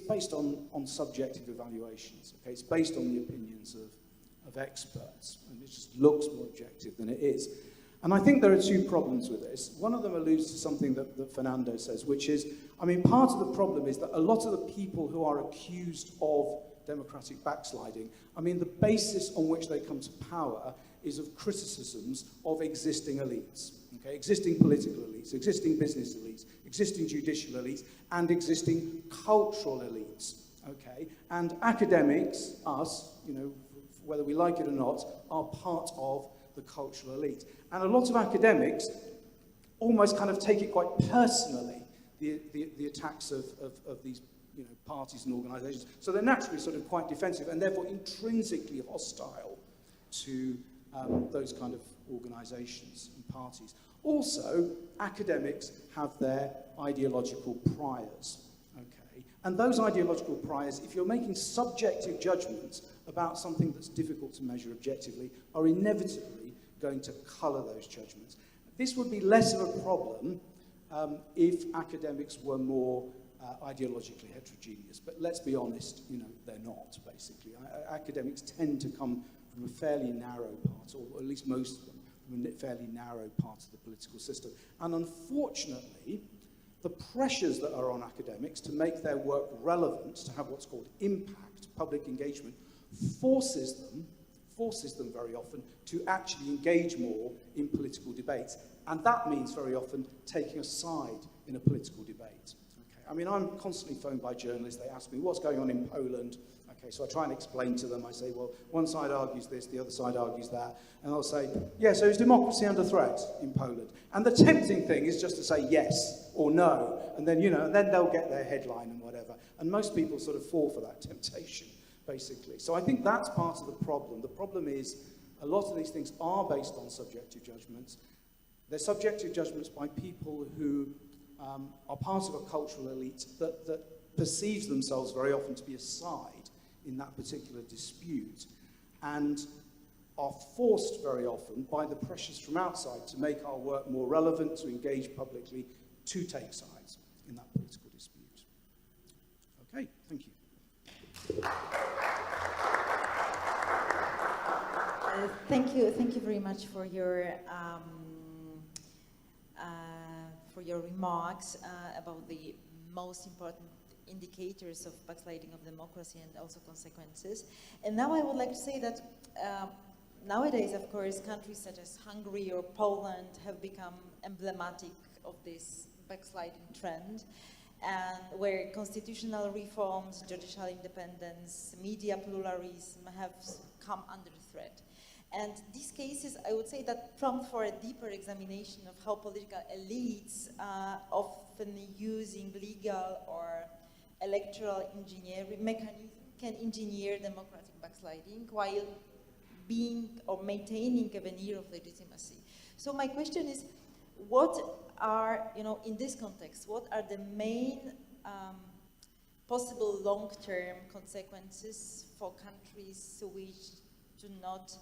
based on subjective evaluations. Okay, it's based on the opinions of experts, and it just looks more objective than it is. And I think there are 2 problems with this. One of them alludes to something that Fernando says, which is, part of the problem is that a lot of the people who are accused of democratic backsliding, the basis on which they come to power is of criticisms of existing elites, okay? Existing political elites, existing business elites, existing judicial elites, and existing cultural elites, okay? And academics, us, whether we like it or not, are part of the cultural elite. And a lot of academics almost kind of take it quite personally, the attacks of these parties and organisations. So they're naturally sort of quite defensive and therefore intrinsically hostile to those kind of organisations and parties. Also, academics have their ideological priors, okay? And those ideological priors, if you're making subjective judgments about something that's difficult to measure objectively, are inevitably going to colour those judgments. This would be less of a problem if academics were more ideologically heterogeneous, but let's be honest, they're not, basically. Academics tend to come from a fairly narrow part, or at least most of them, from a fairly narrow part of the political system. And unfortunately, the pressures that are on academics to make their work relevant, to have what's called impact, public engagement, forces them very often to actually engage more in political debates. And that means very often taking a side in a political debate. Okay? I'm constantly phoned by journalists. They ask me, what's going on in Poland? Okay, so I try and explain to them. I say, well, one side argues this, the other side argues that. And I'll say, yeah, so is democracy under threat in Poland? And the tempting thing is just to say yes or no. And then, and then they'll get their headline and whatever. And most people sort of fall for that temptation, basically. So I think that's part of the problem. The problem is a lot of these things are based on subjective judgments. They're subjective judgments by people who are part of a cultural elite that perceives themselves very often to be a side in that particular dispute, and are forced very often by the pressures from outside to make our work more relevant, to engage publicly, to take sides in that political dispute. Okay, thank you. Thank you very much for your remarks about the most important indicators of backsliding of democracy and also consequences. And now I would like to say that nowadays, of course, countries such as Hungary or Poland have become emblematic of this backsliding trend, and where constitutional reforms, judicial independence, media pluralism have come under threat. And these cases, I would say, that prompt for a deeper examination of how political elites often using legal or electoral engineering mechanism can engineer democratic backsliding while being or maintaining a veneer of legitimacy. So my question is, what are, in this context, what are the main possible long-term consequences for countries which do not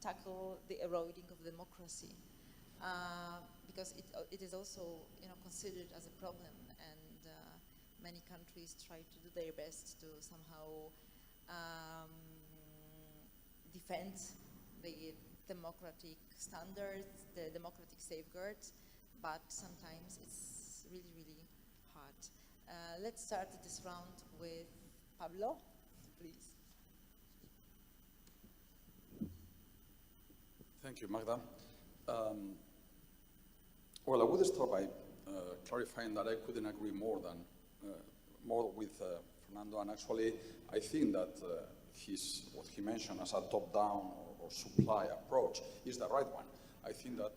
tackle the eroding of democracy? Because it is also, considered as a problem, and many countries try to do their best to somehow defend the democratic standards, the democratic safeguards, but sometimes it's really, really hard. Let's start this round with Pablo, please. Thank you, Magda. Well, I would start by clarifying that I couldn't agree more with Fernando, and actually I think that what he mentioned as a top-down or supply approach is the right one. I think that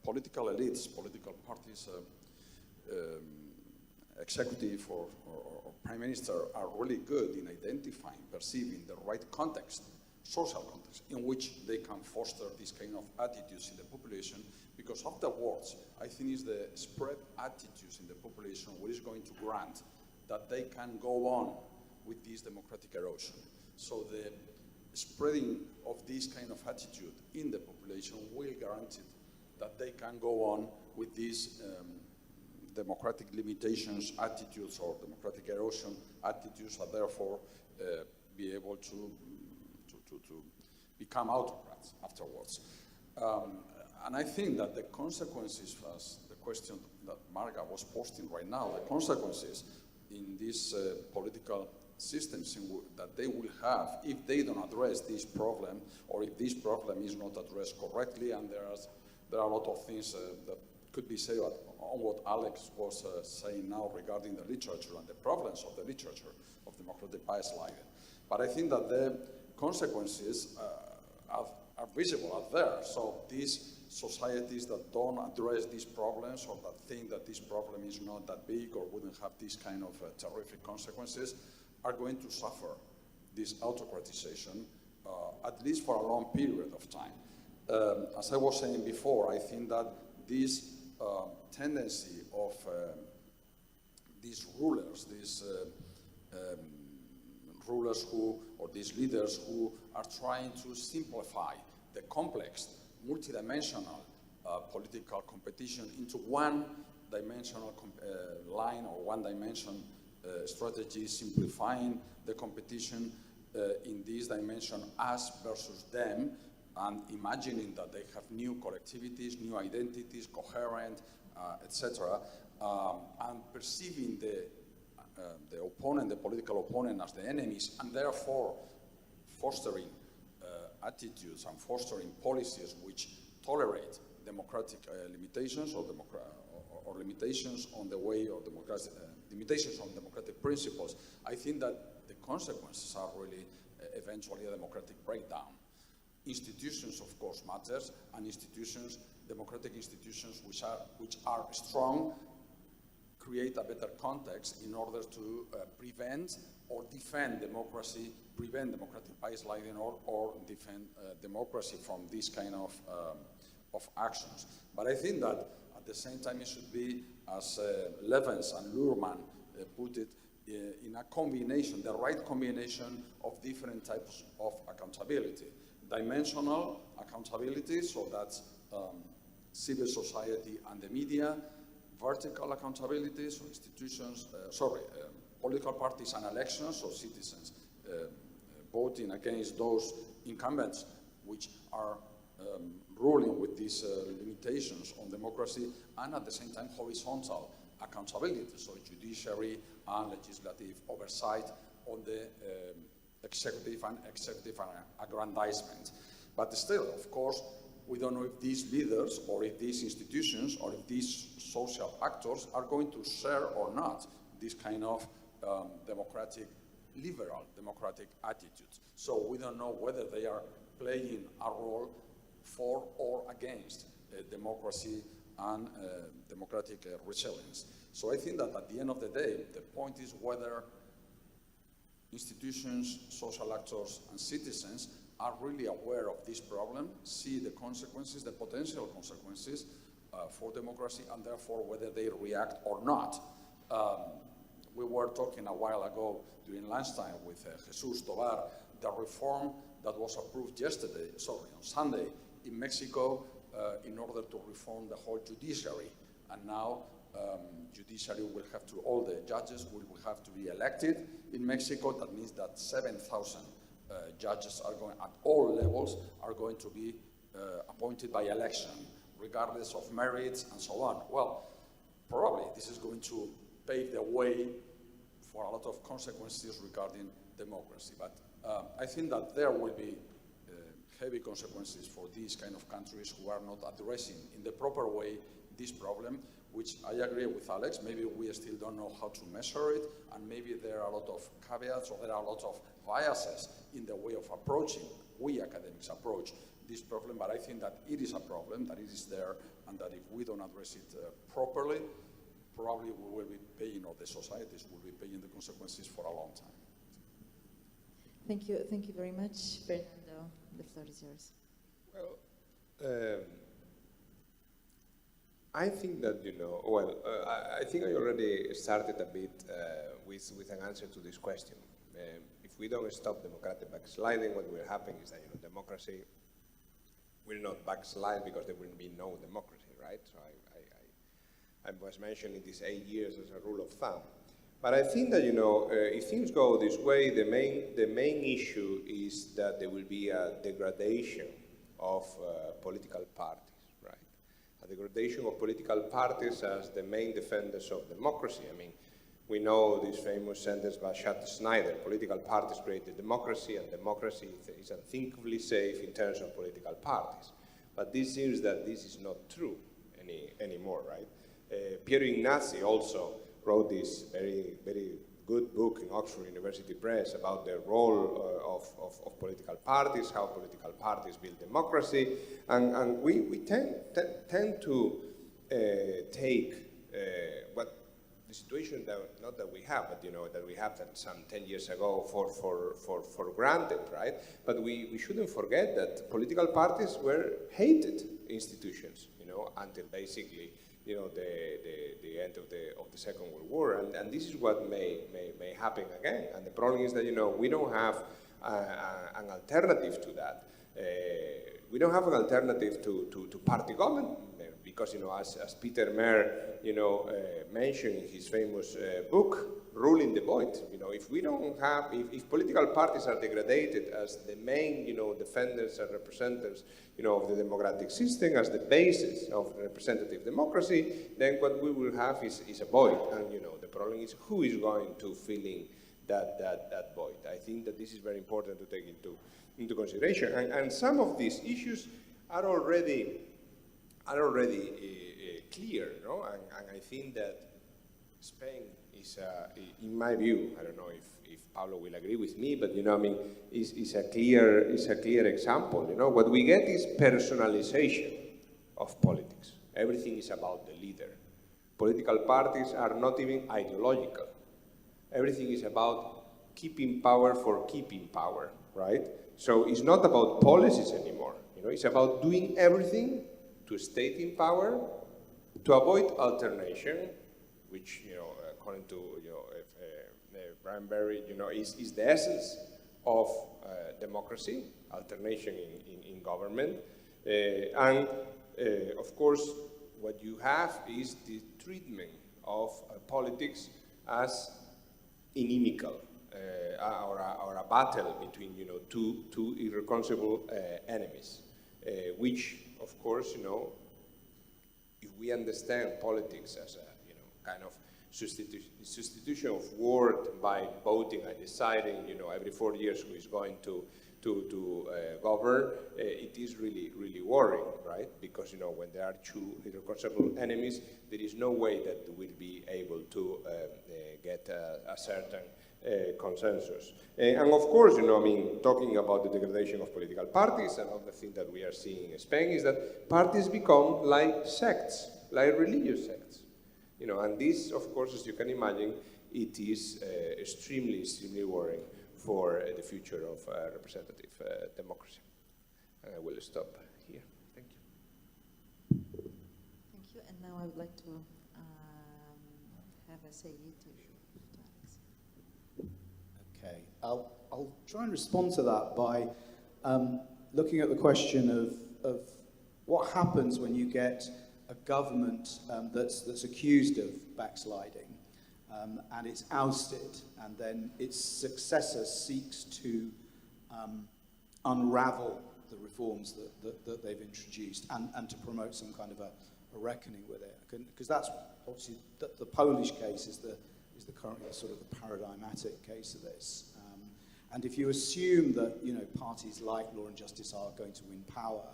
political elites, political parties, executive or prime minister are really good in identifying, perceiving the right context social context in which they can foster this kind of attitudes in the population, because afterwards, I think it's the spread attitudes in the population which is going to grant that they can go on with this democratic erosion. So the spreading of this kind of attitude in the population will guarantee that they can go on with these democratic limitations attitudes or democratic erosion attitudes, and therefore be able to become autocrats afterwards. And I think that the consequences, as the question that Marga was posting right now, the consequences in these political systems that they will have if they don't address this problem, or if this problem is not addressed correctly, and there are a lot of things that could be said on what Aleks was saying now regarding the literature and the problems of the literature of democratic backsliding. But I think that the consequences are visible out there. So these societies that don't address these problems, or that think that this problem is not that big or wouldn't have these kind of terrific consequences, are going to suffer this autocratization, at least for a long period of time. As I was saying before, I think that this tendency of these rulers, or these leaders who are trying to simplify the complex, multidimensional political competition into one-dimensional line or one-dimension strategy, simplifying the competition in this dimension, us versus them, and imagining that they have new collectivities, new identities, coherent, etc., and perceiving the opponent, the political opponent, as the enemies, and therefore fostering attitudes and fostering policies which tolerate democratic limitations or limitations on the way of democracy, limitations on democratic principles. I think that the consequences are really eventually a democratic breakdown. Institutions, of course, matters, and institutions, democratic institutions which are strong, create a better context in order to prevent or defend democracy, prevent democratic backsliding, or defend democracy from this kind of actions. But I think that at the same time it should be, as Levens and Luhrmann put it, in a combination, the right combination of different types of accountability. Dimensional accountability, so that's civil society and the media. Vertical accountability, so institutions, political parties and elections, so citizens voting against those incumbents which are ruling with these limitations on democracy, and at the same time horizontal accountability, so judiciary and legislative oversight on the executive and aggrandizement. But still, of course, we don't know if these leaders or if these institutions or if these social actors are going to share or not this kind of liberal democratic attitudes. So we don't know whether they are playing a role for or against democracy and democratic resilience. So I think that at the end of the day, the point is whether institutions, social actors, and citizens are really aware of this problem, see the consequences, the potential consequences for democracy, and therefore whether they react or not. We were talking a while ago during lunchtime with Jesus Tobar, the reform that was approved on Sunday in Mexico in order to reform the whole judiciary. And now judiciary will have to, all the judges will have to be elected in Mexico. That means that 7,000 judges are going, at all levels, are going to be appointed by election, regardless of merits and so on. Well, probably this is going to pave the way for a lot of consequences regarding democracy. But I think that there will be heavy consequences for these kind of countries who are not addressing in the proper way this problem, which I agree with Aleks. Maybe we still don't know how to measure it, and maybe there are a lot of caveats or there are a lot of biases in the way of approaching, we academics approach this problem, but I think that it is a problem, that it is there, and that if we don't address it properly, probably we will be paying, or the societies will be paying the consequences for a long time. Thank you very much, Fernando. The floor is yours. Well, I think that, I think I already started a bit with an answer to this question. If we don't stop democratic backsliding, what will happen is that, democracy will not backslide because there will be no democracy, right? So I was mentioning these 8 years as a rule of thumb. But I think that, if things go this way, the main issue is that there will be a degradation of political parties, right? A degradation of political parties as the main defenders of democracy. I mean, we know this famous sentence by Schneider: political parties created democracy, and democracy is unthinkably safe in terms of political parties. But this seems that this is not true anymore, right? Piero Ignazi also wrote this very, very good book in Oxford University Press about the role of political parties, how political parties build democracy, and we tend to take what the situation not that we have, but that we have that some 10 years ago for granted, right? But we shouldn't forget that political parties were hated institutions, until basically the end of the Second World War, and this is what may happen again. And the problem is that we don't have an alternative to that. We don't have an alternative to party government because as Peter Mayer mentioned in his famous book Ruling the Void, if we don't have if political parties are degraded as the main defenders and representatives of the democratic system, as the basis of representative democracy, then what we will have is a void, and the problem is who is going to fill in that void. I think that this is very important to take into consideration, and some of these issues are already clear, and I think that Spain is, in my view, I don't know if Pablo will agree with me, but is a clear example. What we get is personalization of politics. Everything is about the leader. Political parties are not even ideological. Everything is about keeping power for keeping power, right? So it's not about policies anymore. It's about doing everything to stay in power, to avoid alternation, which according to Brian Berry, is the essence of democracy, alternation in government, and of course, what you have is the treatment of politics as inimical, or a battle between two irreconcilable enemies, which of course if we understand politics as a kind of substitution of word by voting and deciding every 4 years who is going to govern, it is really worrying, right? Because when there are two irreconcilable enemies, there is no way that we'll be able to get a certain consensus. And of course, talking about the degradation of political parties, another thing that we are seeing in Spain is that parties become like sects, like religious sects. And this, of course, as you can imagine, it is extremely worrying for the future of representative democracy. And I will stop here. Thank you. Thank you. And now I would like to have a say to Aleks. Okay, I'll try and respond to that by looking at the question of what happens when you get a government that's accused of backsliding and it's ousted, and then its successor seeks to unravel the reforms that they've introduced and to promote some kind of a reckoning with it. Because that's obviously the Polish case is the currently sort of the paradigmatic case of this. And if you assume that parties like Law and Justice are going to win power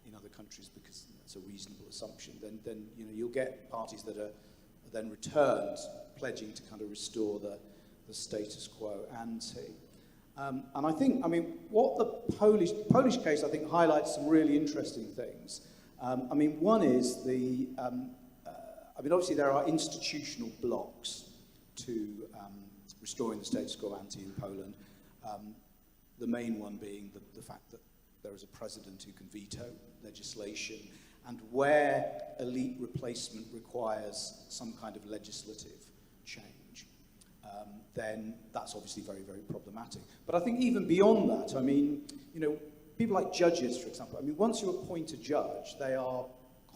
in other countries, because that's a reasonable assumption, then you'll get parties that are then returned, pledging to kind of restore the status quo ante. And I think, what the Polish case, I think, highlights some really interesting things. One is obviously there are institutional blocks to restoring the status quo ante in Poland. the main one being the fact that there is a president who can veto legislation, and where elite replacement requires some kind of legislative change, then that's obviously very, very problematic. But I think even beyond that, I mean, you know, people like judges, for example, I mean, once you appoint a judge, they are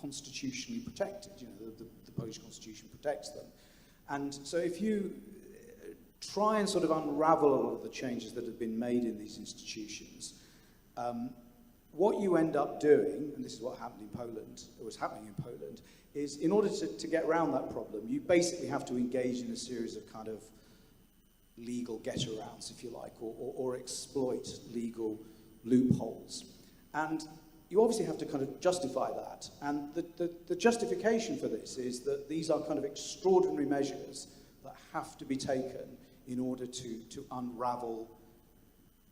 constitutionally protected. You know, the Polish constitution protects them. And so if you try and sort of unravel all of the changes that have been made in these institutions, what you end up doing, and this is what happened in Poland, or was happening in Poland, is in order to get around that problem, you basically have to engage in a series of kind of legal get-arounds, if you like, or exploit legal loopholes. And you obviously have to kind of justify that. And the justification for this is that these are kind of extraordinary measures that have to be taken in order to unravel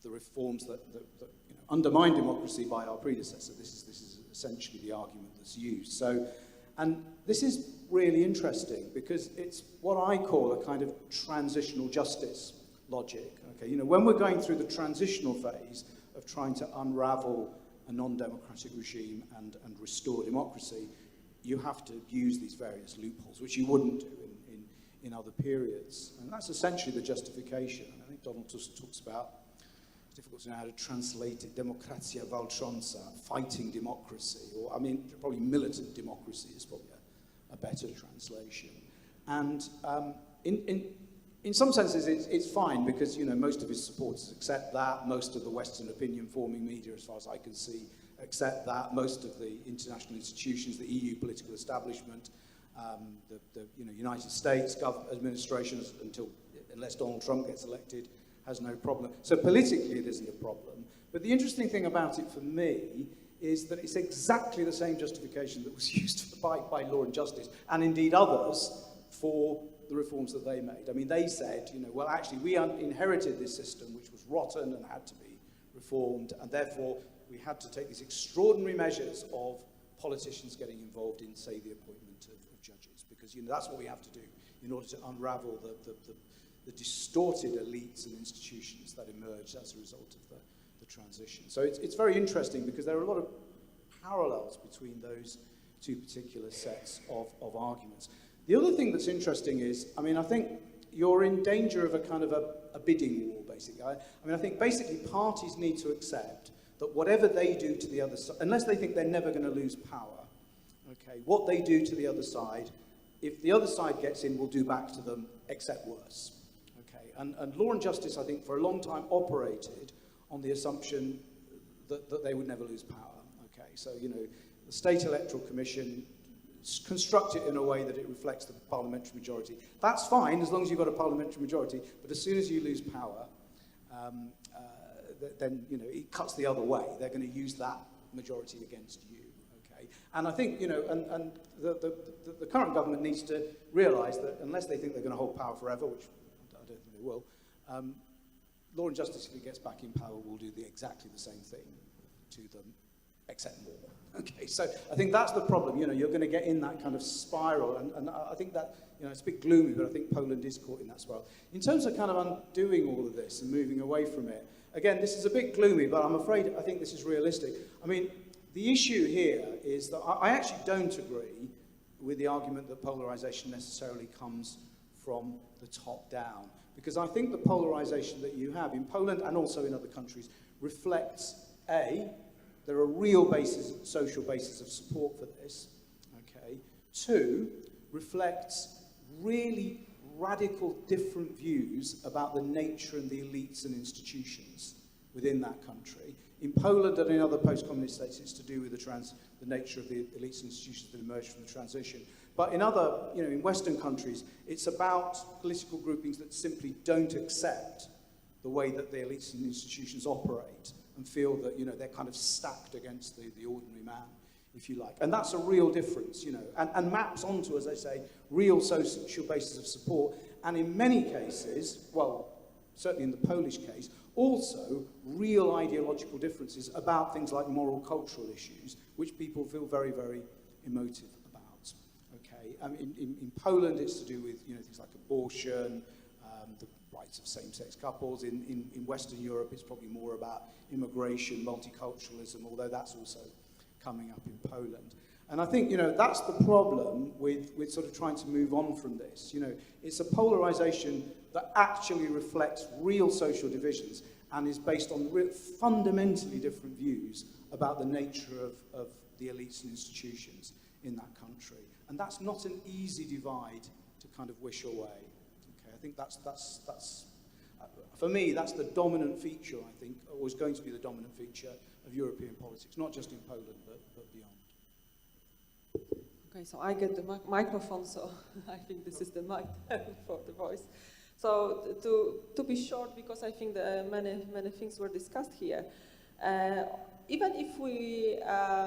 the reforms that you know, undermine democracy by our predecessor. This is essentially the argument that's used. So, and this is really interesting because it's what I call a kind of transitional justice logic. Okay, you know, when we're going through the transitional phase of trying to unravel a non-democratic regime and restore democracy, you have to use these various loopholes, which you wouldn't do in other periods. And that's essentially the justification. And I think Donald just talks about, it's difficult to know how to translate it, demokracja walcząca, fighting democracy, or I mean, probably militant democracy is probably a better translation. And in some senses, it's fine because, you know, most of his supporters accept that. Most of the Western opinion-forming media, as far as I can see, accept that. Most of the international institutions, the EU political establishment, the you know, United States administration, unless Donald Trump gets elected, has no problem. So politically, it isn't a problem. But the interesting thing about it for me is that it's exactly the same justification that was used by Law and Justice, and indeed others, for the reforms that they made. I mean, they said, you know, well, actually, we inherited this system which was rotten and had to be reformed, and therefore we had to take these extraordinary measures of politicians getting involved in, say, the appointment of judges, because, you know, that's what we have to do in order to unravel the distorted elites and institutions that emerged as a result of the transition. So it's very interesting because there are a lot of parallels between those two particular sets of arguments. The other thing that's interesting is, I mean, I think you're in danger of a kind of a bidding war, basically. I mean, I think basically parties need to accept that whatever they do to the other side, unless they think they're never going to lose power, okay, what they do to the other side, if the other side gets in, will do back to them, except worse. Okay, and Law and Justice, I think, for a long time operated on the assumption that they would never lose power. Okay, so, you know, the State Electoral Commission, construct it in a way that it reflects the parliamentary majority. That's fine as long as you've got a parliamentary majority, but as soon as you lose power, then, you know, it cuts the other way. They're going to use that majority against you. Okay, and I think, you know, and the current government needs to realise that unless they think they're going to hold power forever, which I don't think they will, Law and Justice, if it gets back in power, will do exactly the same thing to them, except more. Okay, so I think that's the problem. You know, you're going to get in that kind of spiral, and I think that, you know, it's a bit gloomy, but I think Poland is caught in that spiral. In terms of kind of undoing all of this and moving away from it, again, this is a bit gloomy, but I'm afraid I think this is realistic. I mean, the issue here is that I actually don't agree with the argument that polarization necessarily comes from the top down, because I think the polarization that you have in Poland and also in other countries reflects, A, there are real social bases of support for this, okay? 2, reflects really radical different views about the nature and the elites and institutions within that country. In Poland and in other post-communist states, it's to do with the nature of the elites and institutions that emerged from the transition. But in other, you know, in Western countries, it's about political groupings that simply don't accept the way that the elites and institutions operate, and feel that, you know, they're kind of stacked against the ordinary man, if you like. And that's a real difference, you know, and maps onto, as I say, real social bases of support, and in many cases, well, certainly in the Polish case, also real ideological differences about things like moral cultural issues, which people feel very, very emotive about. Okay, in Poland, it's to do with, you know, things like abortion, rights of same-sex couples. In Western Europe, it's probably more about immigration, multiculturalism, although that's also coming up in Poland. And I think, that's the problem with sort of trying to move on from this. It's a polarization that actually reflects real social divisions and is based on fundamentally different views about the nature of the elites and institutions in that country. And that's not an easy divide to kind of wish away. Okay, I think that's for me, that's the dominant feature, I think, or is going to be the dominant feature of European politics, not just in Poland, but beyond. Okay, so I get the microphone, so I think this is the mic for the voice. So to be short, because I think that many things were discussed here, even if we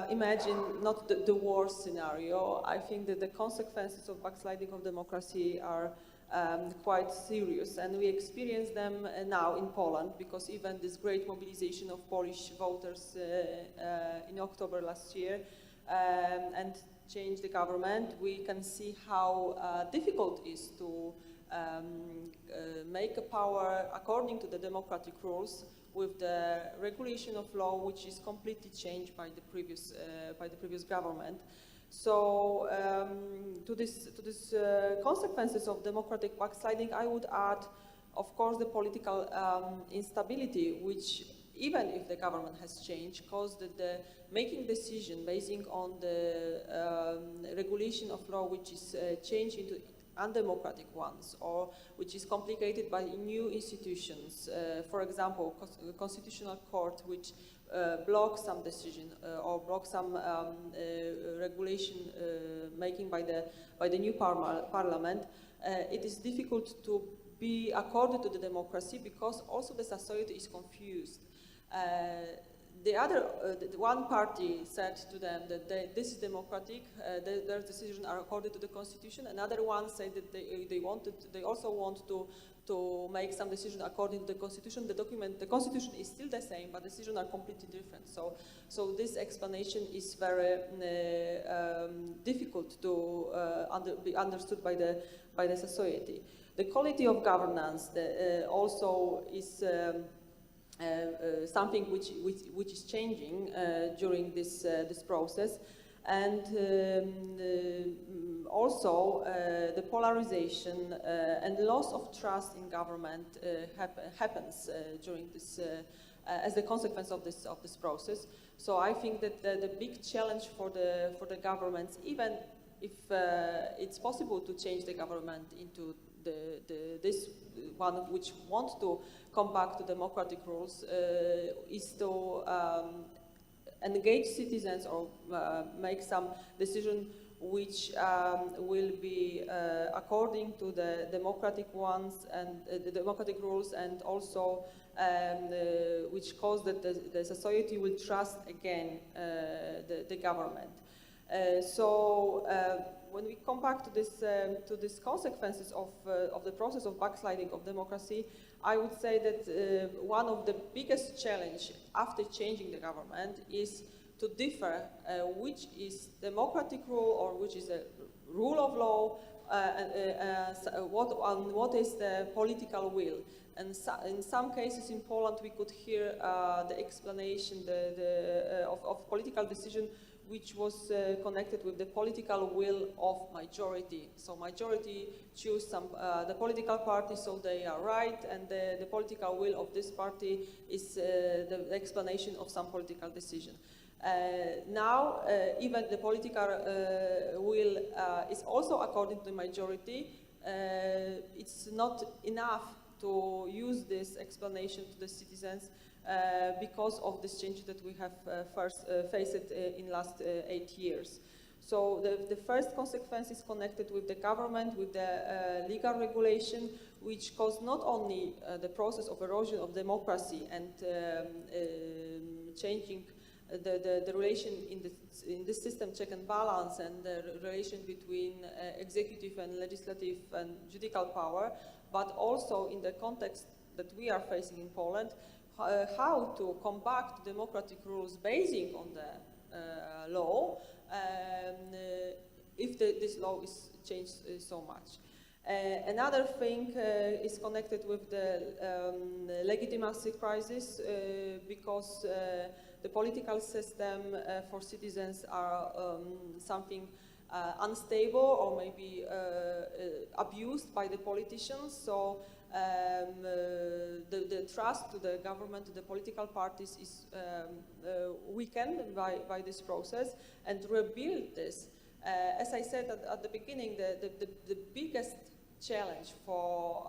imagine not the worst scenario, I think that the consequences of backsliding of democracy are quite serious, and we experience them now in Poland, because even this great mobilization of Polish voters in October last year and change the government, we can see how difficult it is to make a power according to the democratic rules with the regulation of law, which is completely changed by the previous government. So to this consequences of democratic backsliding, I would add, of course, the political instability, which, even if the government has changed, caused the making decision basing on the regulation of law, which is changed into undemocratic ones, or which is complicated by new institutions. For example, Constitutional Court, which blocks some decision or blocks some regulation making by the new parliament. It is difficult to be accorded to the democracy, because also the society is confused. The one party said to them that this is democratic, their decisions are according to the constitution. Another one said that they also want to make some decision according to the constitution. The constitution is still the same, but decisions are completely different. So this explanation is very difficult to be understood by the society. The quality of governance also is something which is changing during this process, and also the polarization and loss of trust in government happens during this as a consequence of this process. So I think that the big challenge for the governments, even if it's possible to change the government into this one which wants to come back to democratic rules, is to engage citizens or make some decision which will be according to the democratic ones and the democratic rules, and also which cause that the society will trust again the government. When we come back to these consequences of the process of backsliding of democracy, I would say that one of the biggest challenge after changing the government is to differ which is democratic rule or which is a rule of law, what is the political will. And in some cases in Poland we could hear the explanation of political decision which was connected with the political will of majority. So majority choose the political party, so they are right, and the political will of this party is the explanation of some political decision. Now, even the political will is also according to the majority. It's not enough to use this explanation to the citizens because of this change that we have faced in last 8 years. So the first consequence is connected with the government, with the legal regulation, which caused not only the process of erosion of democracy and changing the relation in this system, check and balance, and the relation between executive and legislative and judicial power, but also in the context that we are facing in Poland, how to come back to democratic rules basing on the law if this law is changed so much. Another thing is connected with the legitimacy crisis because the political system for citizens are something unstable or maybe abused by the politicians. So the trust to the government, to the political parties is weakened by this process, and to rebuild this. As I said at the beginning, the biggest challenge for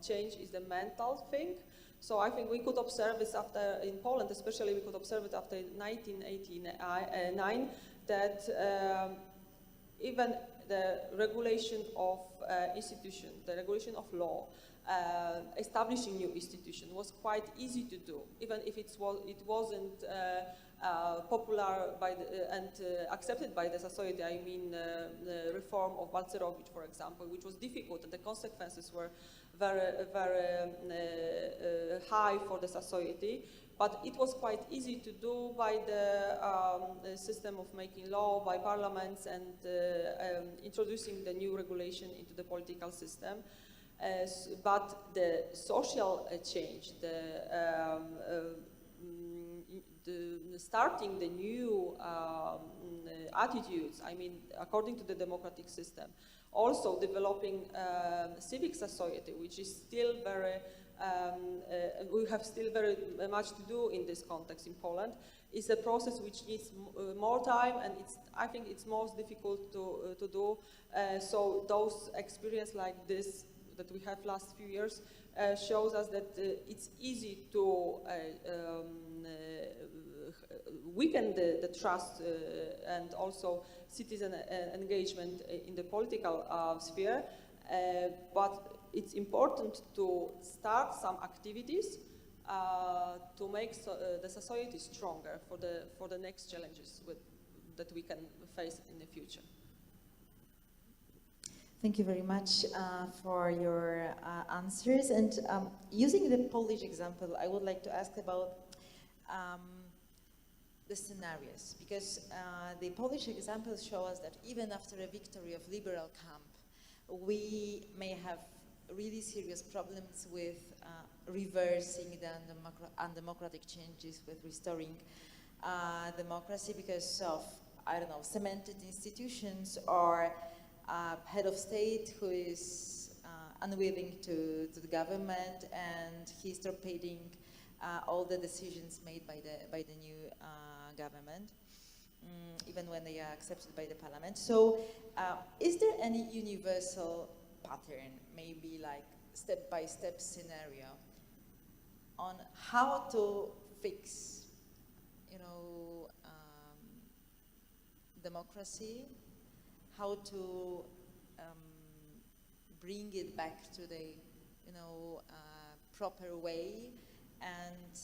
change is the mental thing. So I think we could observe this after, in Poland especially, we could observe it after 1989, that even the regulation of institution, the regulation of law, establishing new institution was quite easy to do, even if it wasn't popular by and accepted by the society. I mean, the reform of Balcerowicz, for example, which was difficult, and the consequences were very, very high for the society. But it was quite easy to do by the system of making law, by parliaments, and introducing the new regulation into the political system. But the social change, starting the new attitudes, I mean, according to the democratic system, also developing civic society, which is still very, we have still very much to do in this context in Poland, is a process which needs more time, and I think it's most difficult to do. So those experiences like this that we have last few years shows us that it's easy to weaken the trust and also citizen engagement in the political sphere, but it's important to start some activities to make the society stronger for the next challenges that we can face in the future. Thank you very much for your answers. And using the Polish example, I would like to ask about the scenarios, because the Polish examples show us that even after a victory of liberal camp, we may have really serious problems with reversing the undemocratic changes, with restoring democracy because of, I don't know, cemented institutions or head of state who is unwilling to the government, and he's torpedoing all the decisions made by the new government, even when they are accepted by the parliament. So is there any universal pattern, maybe like step-by-step scenario on how to fix, democracy, how to bring it back to the, proper way? And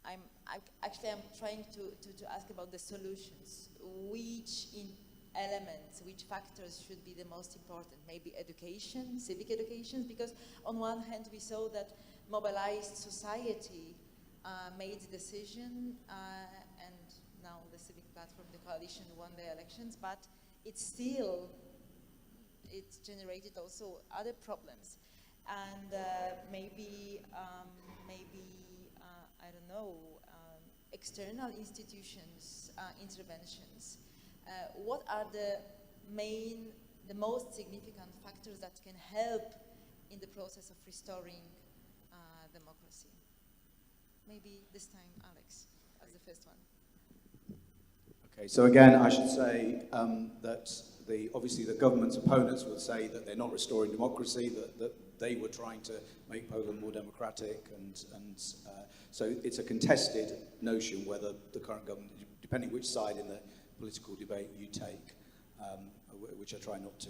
I'm trying to ask about the solutions. Which elements, which factors should be the most important? Maybe education, civic education, because on one hand we saw that mobilized society made the decision, and now the civic platform, the coalition, won the elections, but it generated also other problems. And maybe I don't know, external institutions, interventions. What are the most significant factors that can help in the process of restoring democracy? Maybe this time, Aleks, as the first one. Okay, so again, I should say that obviously the government's opponents would say that they're not restoring democracy, that they were trying to make Poland more democratic, and so it's a contested notion whether the current government, depending which side in the political debate you take, which I try not to,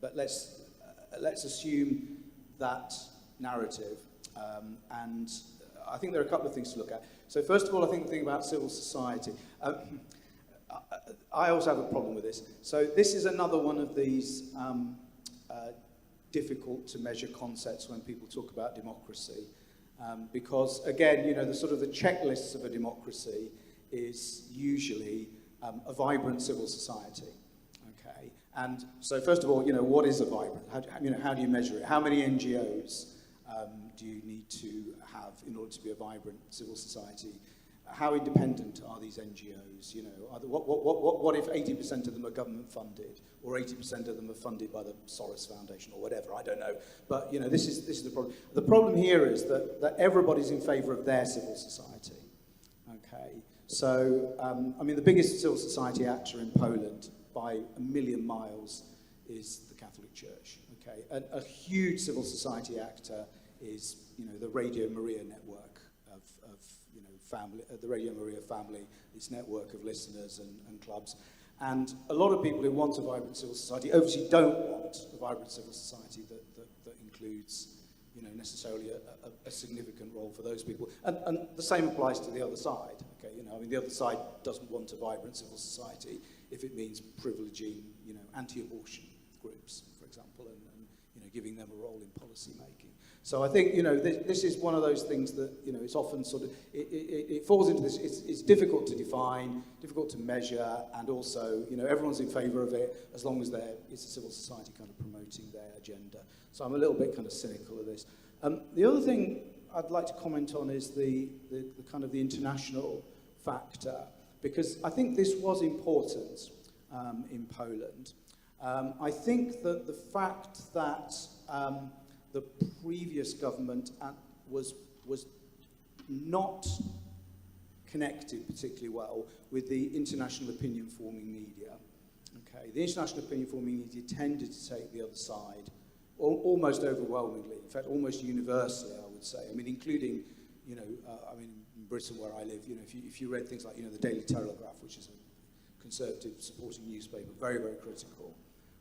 but let's assume that narrative, and I think there are a couple of things to look at. So first of all, I think the thing about civil society. I also have a problem with this. So this is another one of these difficult to measure concepts when people talk about democracy, because again, the sort of the checklists of a democracy is usually a vibrant civil society, okay, And so, first of all, what is a vibrant? How do you measure it? How many NGOs do you need to have in order to be a vibrant civil society? How independent are these NGOs? What if 80% of them are government funded, or 80% of them are funded by the Soros Foundation, or whatever? I don't know. But this is the problem. The problem here is that everybody's in favour of their civil society. Okay, so the biggest civil society actor in Poland by a million miles is the Catholic Church. Okay, a huge civil society actor is the Radio Maria network of family, the Radio Maria family, its network of listeners and clubs. And a lot of people who want a vibrant civil society obviously don't want a vibrant civil society that includes necessarily a significant role for those people. And the same applies to the other side. Okay, the other side doesn't want a vibrant civil society if it means privileging anti-abortion groups, for example, and giving them a role in policy making. So I think this is one of those things that it's often sort of it falls into this. It's difficult to define, difficult to measure, and also everyone's in favour of it as long as it's a civil society kind of promoting their agenda. So I'm a little bit kind of cynical of this. The other thing I'd like to comment on is the kind of the international factor, because I think this was important in Poland. I think that the fact that the previous government was not connected particularly well with the international opinion forming media. Okay, the international opinion forming media tended to take the other side, almost overwhelmingly, in fact, almost universally, I would say. Including, in Britain where I live, if you read things like, the Daily Telegraph, which is a conservative supporting newspaper, very, very critical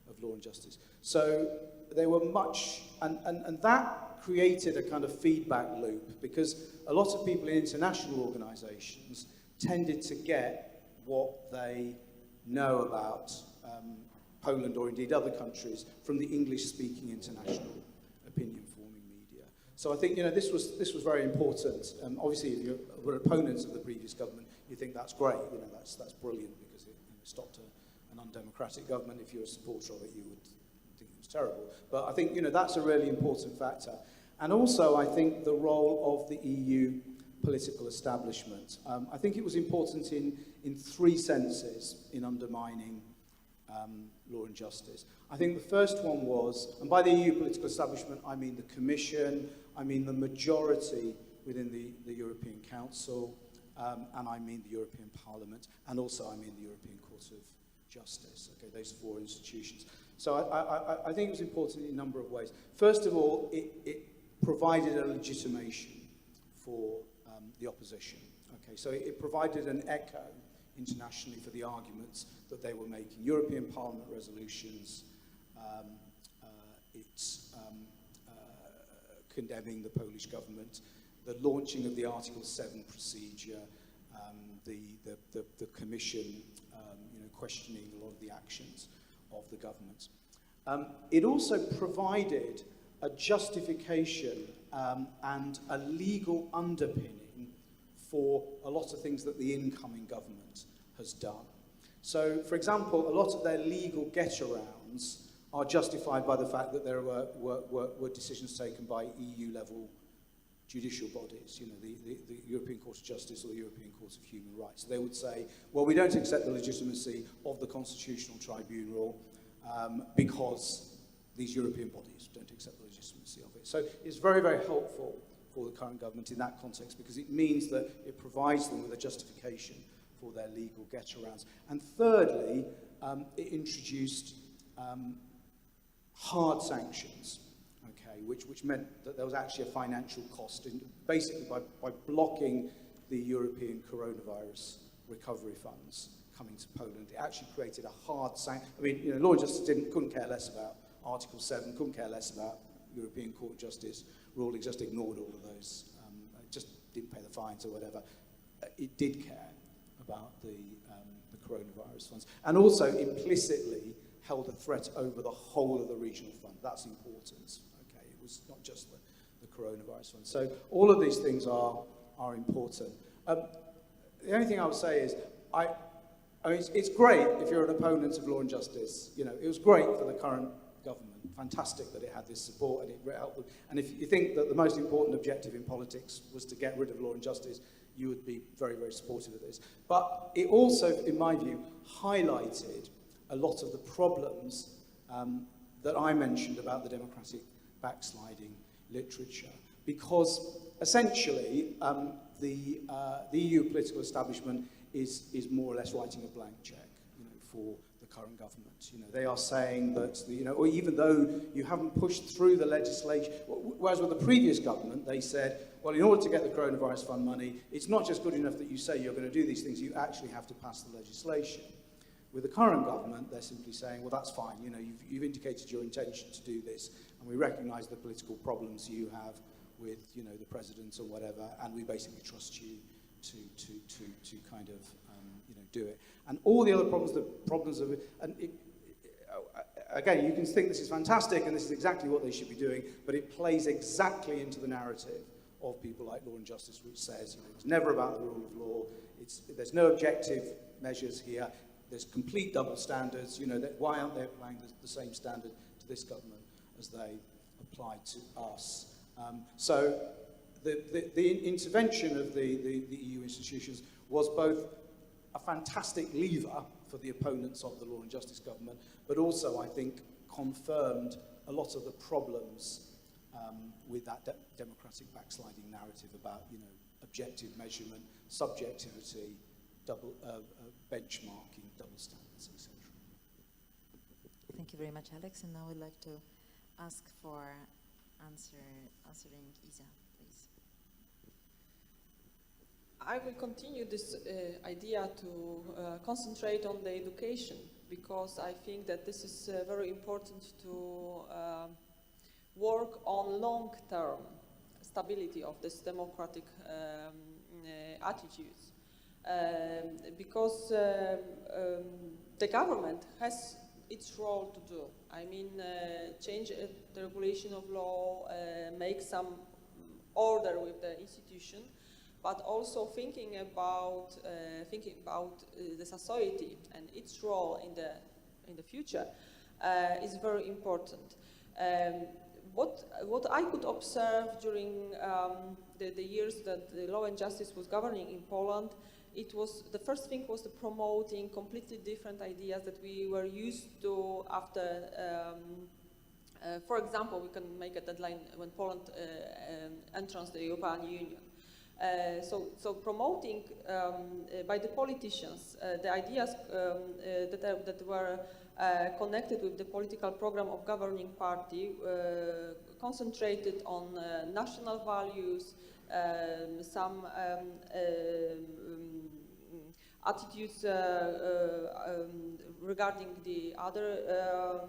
of law and justice. So they were much, and that created a kind of feedback loop, because a lot of people in international organisations tended to get what they know about Poland or indeed other countries from the English-speaking international opinion-forming media. So I think this was very important. Obviously, if you were opponents of the previous government, you think that's great. That's brilliant because it stopped an undemocratic government. If you're a supporter of it, you would think it was terrible. But I think that's a really important factor. And also, I think the role of the EU political establishment. I think it was important in three senses in undermining law and justice. I think the first one was, and by the EU political establishment, I mean the Commission, I mean the majority within the European Council, and I mean the European Parliament, and also I mean the European Court of Justice. Okay, those four institutions. So I think it was important in a number of ways. First of all, it provided a legitimation for the opposition. Okay, so it provided an echo internationally for the arguments that they were making. European Parliament resolutions, it's condemning the Polish government, the launching of the Article 7 procedure, the Commission questioning a lot of the actions of the government. It also provided a justification and a legal underpinning for a lot of things that the incoming government has done. So, for example, a lot of their legal get-arounds are justified by the fact that there were decisions taken by EU-level judicial bodies, the European Court of Justice or the European Court of Human Rights. So they would say, well, we don't accept the legitimacy of the Constitutional Tribunal because these European bodies don't accept the legitimacy of it. So it's very, very helpful for the current government in that context, because it means that it provides them with a justification for their legal get-arounds. And thirdly, it introduced hard sanctions, okay, which meant that there was actually a financial cost, basically by blocking the European coronavirus recovery funds coming to Poland. It actually created a hard sanction. I mean, law and justice couldn't care less about Article 7, couldn't care less about European Court of Justice ruling, just ignored all of those, just didn't pay the fines or whatever. It did care about the coronavirus funds, and also implicitly held a threat over the whole of the regional fund. That's important. Okay, it was not just the coronavirus fund. So all of these things are important. The only thing I would say is I mean, it's great if you're an opponent of law and justice. You know, it was great for the current government. Fantastic that it had this support and it helped them. And if you think that the most important objective in politics was to get rid of law and justice, you would be very, very supportive of this. But it also, in my view, highlighted a lot of the problems that I mentioned about the democratic backsliding literature, because essentially the EU political establishment is more or less writing a blank check, you know, for the current government. You know, they are saying that, you know, or even though you haven't pushed through the legislation, whereas with the previous government, they said, well, in order to get the coronavirus fund money, it's not just good enough that you say you're going to do these things, you actually have to pass the legislation. With the current government, they're simply saying, well, that's fine, you know, you've indicated your intention to do this, and we recognise the political problems you have with, you know, the president or whatever, and we basically trust you to kind of, you know, do it. And all the other problems of it, and again, you can think this is fantastic and this is exactly what they should be doing, but it plays exactly into the narrative of people like Law and Justice, which says, you know, it's never about the rule of law, there's no objective measures here, there's complete double standards, you know, why aren't they applying the same standard to this government as they applied to us? So the intervention of the EU institutions was both a fantastic lever for the opponents of the Law and Justice government, but also, I think, confirmed a lot of the problems with that democratic backsliding narrative about, you know, objective measurement, subjectivity, double benchmarking, double standards, etc. Thank you very much, Alex. And now I'd like to ask for answering Isa, please. I will continue this idea to concentrate on the education, because I think that this is very important to work on long-term stability of this democratic attitudes. Because the government has its role to do. I mean, change the regulation of law, make some order with the institution, but also thinking about the society and its role in the future is very important. What I could observe during the years that the Law and Justice was governing in Poland, the first thing was the promoting completely different ideas that we were used to after, for example, we can make a deadline when Poland enters the European Union. So promoting by the politicians the ideas that were connected with the political program of governing party, concentrated on national values, some attitudes regarding the other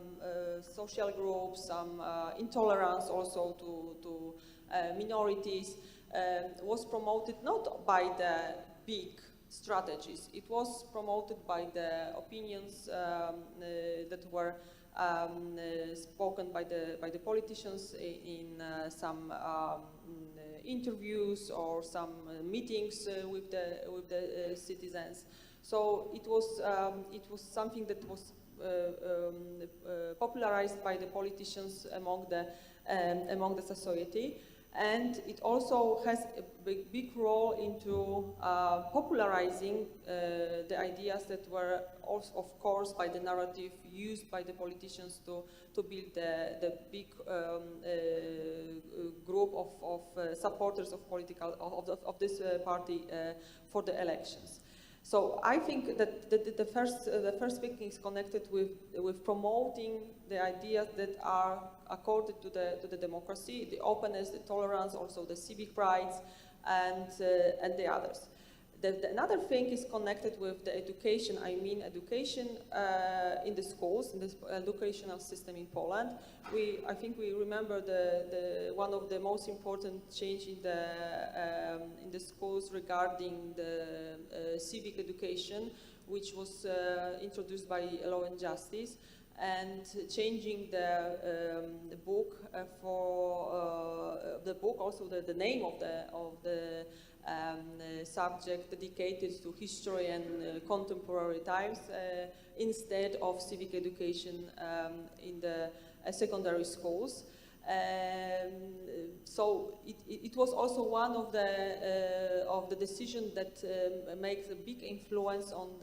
social groups, some intolerance also to minorities, was promoted not by the big strategies. It was promoted by the opinions that were spoken by the politicians in some interviews or some meetings with the citizens. So it was something that was popularized by the politicians among the society. And it also has a big role into popularizing the ideas that were, also, of course, by the narrative used by the politicians to build the big group of supporters of this party for the elections. So I think that the first thing is connected with promoting the ideas that are according to the democracy, the openness, the tolerance, also the civic rights, and the others. Another thing is connected with the education. I mean, education in the schools, in the educational system in Poland. I think we remember one of the most important change in the schools regarding the civic education, which was introduced by Law and Justice, and changing the book also the name of the subject dedicated to history and contemporary times instead of civic education in the secondary schools. So it was also one of the decisions that makes a big influence on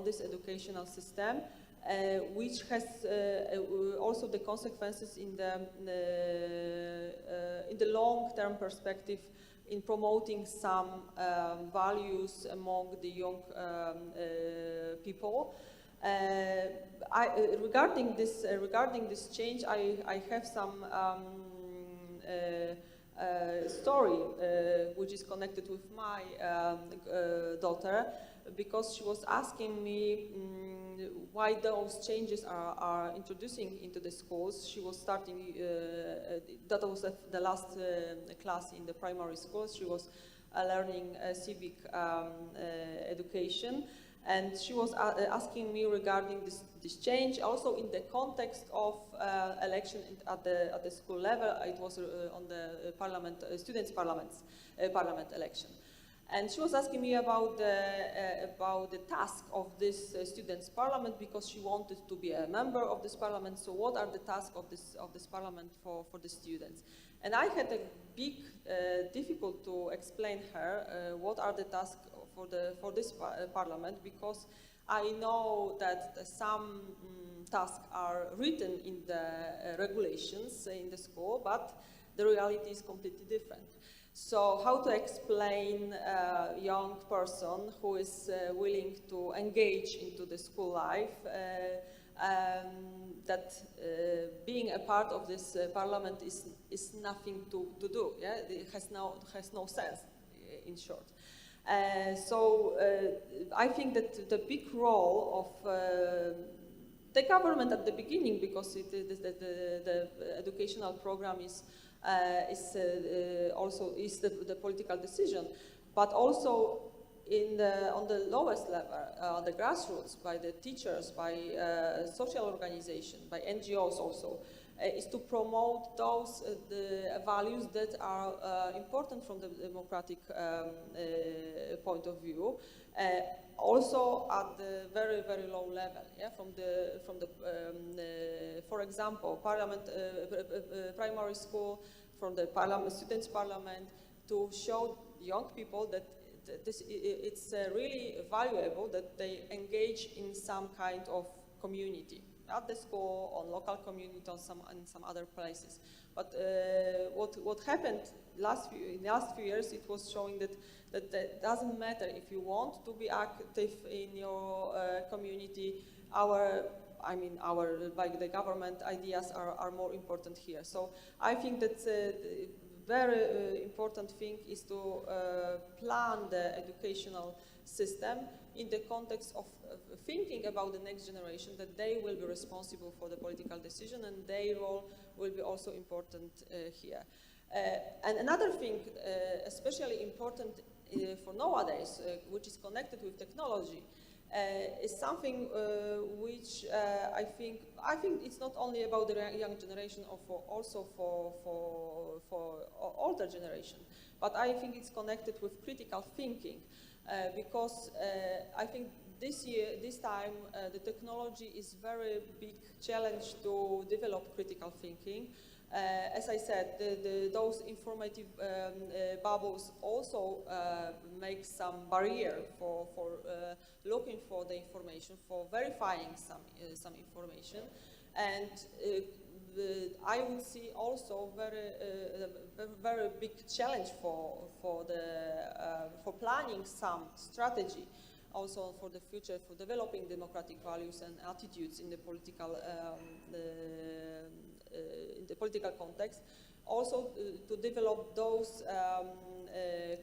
this educational system, which has also the consequences in the long-term perspective in promoting some values among the young people. Regarding this change, I have some story which is connected with my daughter, because she was asking me why those changes are introducing into the schools. She was starting, that was the last class in the primary school. She was learning civic education. And she was asking me regarding this change, also in the context of election at the school level. It was on the students' parliament election. And she was asking me about the task of this students' parliament, because she wanted to be a member of this parliament. So what are the tasks of this parliament for the students? And I had a big difficult to explain her what are the tasks for this parliament, because I know that some tasks are written in the regulations in the school, but the reality is completely different. So how to explain a young person who is willing to engage into the school life that being a part of this parliament is nothing to do. Yeah, it has no sense, in short. So I think that the big role of the government at the beginning, because the educational program is also the political decision, but also on the lowest level, the grassroots, by the teachers, by social organizations, by NGOs also, is to promote those the values that are important from the democratic point of view. Also at the very, very low level, yeah, from the for example, primary school, from the students' parliament, to show young people that it's really valuable that they engage in some kind of community, at the school, on local community, in some other places. But what happened in the last few years, it was showing that it doesn't matter if you want to be active in your community. Like the government ideas are more important here. So I think that the very important thing is to plan the educational system in the context of thinking about the next generation, that they will be responsible for the political decision, and their role will be also important here. And another thing, especially important for nowadays, which is connected with technology, is something which I think it's not only about the young generation, or also for older generation, but I think it's connected with critical thinking, because I think this time the technology is very big challenge to develop critical thinking. As I said, those informative bubbles also make some barrier for looking for the information, for verifying some information, and I would see also very big challenge for planning some strategy, also for the future, for developing democratic values and attitudes in the political context, also to develop those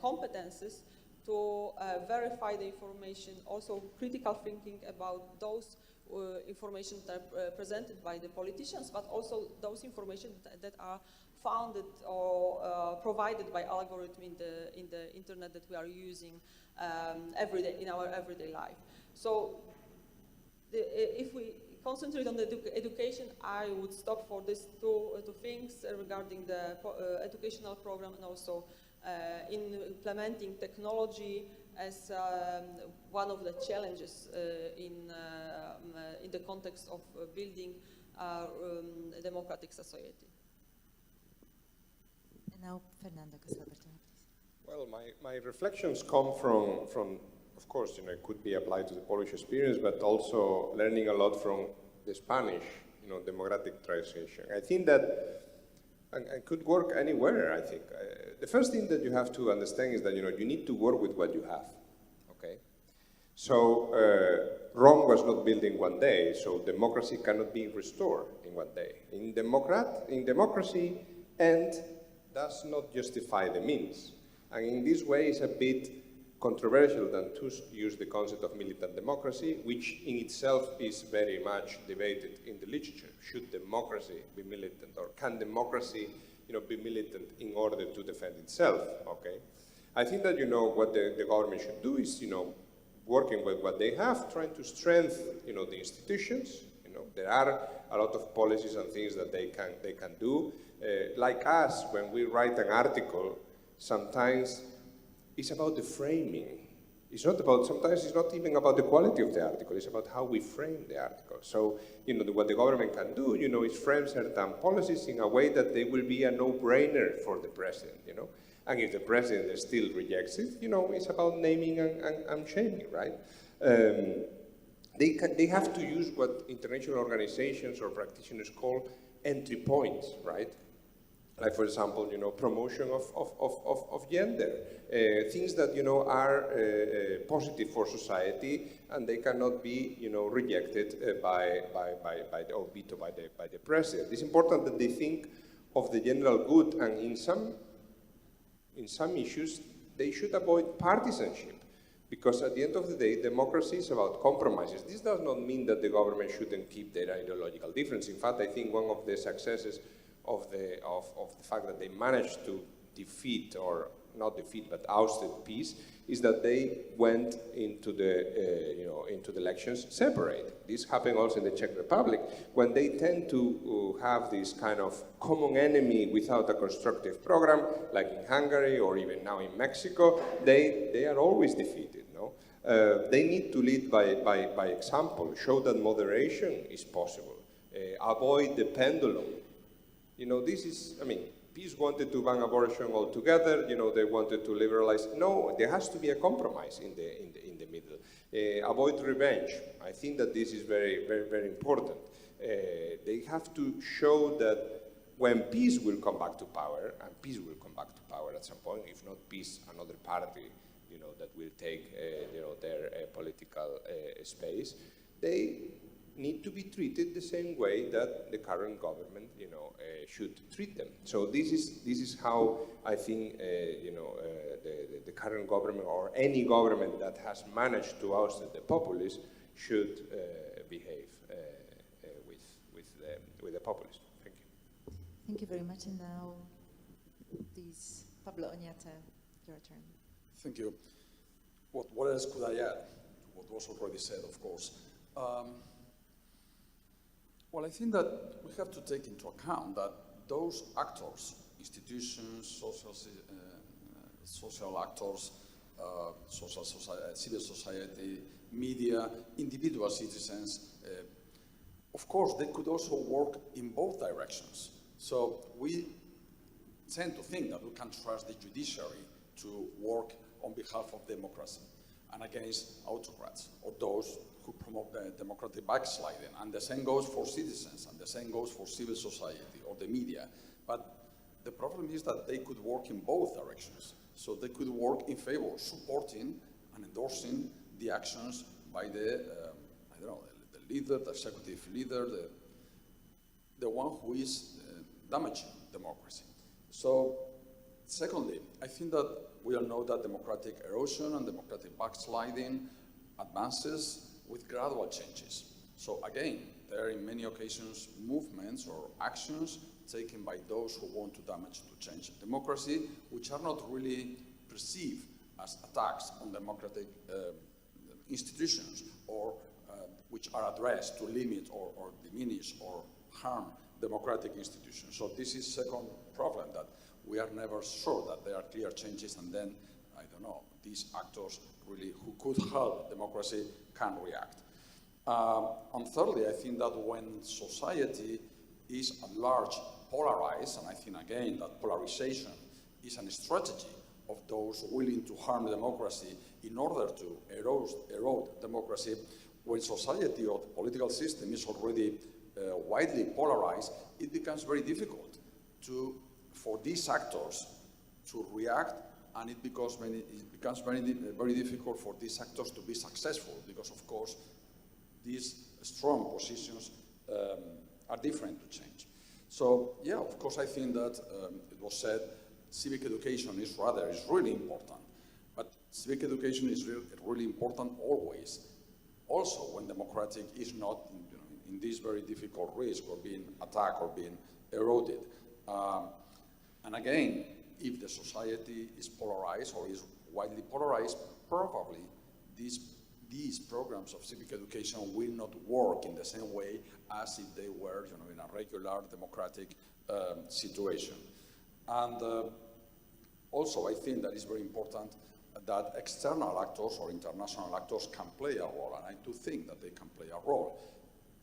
competences to verify the information, also critical thinking about those information that are presented by the politicians, but also those information that are founded or provided by algorithm in the internet that we are using every day in our everyday life. So if we concentrate on the education, I would stop for these two things regarding the educational program and also in implementing technology as one of the challenges in the context of building a democratic society. And now, Fernando, Casal, Bértoa, please. Well, my reflections come from, of course, it could be applied to the Polish experience, but also learning a lot from the Spanish, democratic transition. I think that I could work anywhere, I think. The first thing that you have to understand is that, you need to work with what you have, okay? So Rome was not built in one day, so democracy cannot be restored in one day. In democracy, end does not justify the means. And in this way, it's a bit controversial than to use the concept of militant democracy, which in itself is very much debated in the literature. Should democracy be militant, or can democracy, be militant in order to defend itself? Okay, I think that what the government should do is, working with what they have, trying to strengthen, the institutions. There are a lot of policies and things that they can do. Like us, when we write an article, sometimes it's about the framing. Sometimes it's not even about the quality of the article, it's about how we frame the article. So, what the government can do, is frame certain policies in a way that they will be a no-brainer for the president, And if the president still rejects it, it's about naming and shaming, right? They have to use what international organizations or practitioners call entry points, right? Like, for example, promotion of gender, things that, are positive for society, and they cannot be, rejected or vetoed by the president. It's important that they think of the general good, and in some issues, they should avoid partisanship, because at the end of the day, democracy is about compromises. This does not mean that the government shouldn't keep their ideological difference. In fact, I think one of the successes of the fact that they managed to defeat, or not defeat, but ousted peace, is that they went into the elections separate. This happened also in the Czech Republic, when they tend to have this kind of common enemy without a constructive program, like in Hungary or even now in Mexico. They are always defeated. No, they need to lead by example, show that moderation is possible, avoid the pendulum. This is, peace wanted to ban abortion altogether, they wanted to liberalize. No, there has to be a compromise in the middle. Avoid revenge. I think that this is very, very, very important. They have to show that when peace will come back to power, and peace will come back to power at some point, if not peace, another party, that will take, their political space, they need to be treated the same way that the current government, should treat them. So this is how I think, the current government, or any government that has managed to oust the populists, should behave with the populists. Thank you. Thank you very much. And now, please, Pablo, Oñate, your turn. Thank you. What else could I add to what was already said, of course? Well, I think that we have to take into account that those actors, institutions, social actors, civil society, media, individual citizens, of course, they could also work in both directions. So we tend to think that we can trust the judiciary to work on behalf of democracy and against autocrats or those who promote the democratic backsliding. And the same goes for citizens, and the same goes for civil society or the media. But the problem is that they could work in both directions. So they could work in favor of supporting and endorsing the actions by the leader, the executive leader, the one who is damaging democracy. So, secondly, I think that we all know that democratic erosion and democratic backsliding advances with gradual changes. So again, there are in many occasions movements or actions taken by those who want to damage, to change democracy, which are not really perceived as attacks on democratic institutions, or which are addressed to limit or diminish or harm democratic institutions. So this is second problem, that we are never sure that there are clear changes, and then, I don't know, these actors really who could help democracy can react. And thirdly, I think that when society is at large polarized, and I think again that polarization is a strategy of those willing to harm democracy in order to erode democracy, when society or the political system is already widely polarized, it becomes very difficult for these actors to react, and it becomes very difficult for these actors to be successful, because of course these strong positions are different to change. So yeah, of course I think that it was said civic education is really important, but civic education is really important always, also when democratic is not in this very difficult risk or being attacked or being eroded. And again, if the society is polarized or is widely polarized, probably these programs of civic education will not work in the same way as if they were in a regular democratic situation. And also, I think that it's very important that external actors or international actors can play a role, and I do think that they can play a role,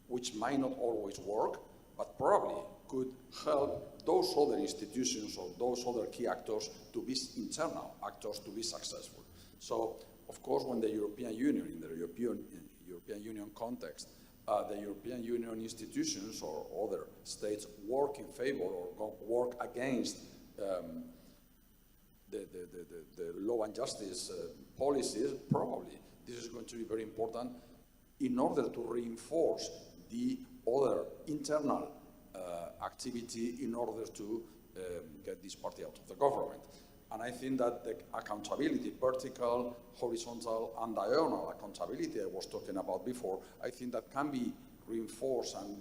which might not always work, but probably could help those other institutions or those other key actors to be internal actors to be successful. So, of course, when the European Union, in the European Union context, the European Union institutions or other states work in favor or work against the law and justice policies, probably this is going to be very important in order to reinforce the other internal activity in order to get this party out of the government. And I think that the accountability, vertical, horizontal, and diagonal accountability I was talking about before, I think that can be reinforced and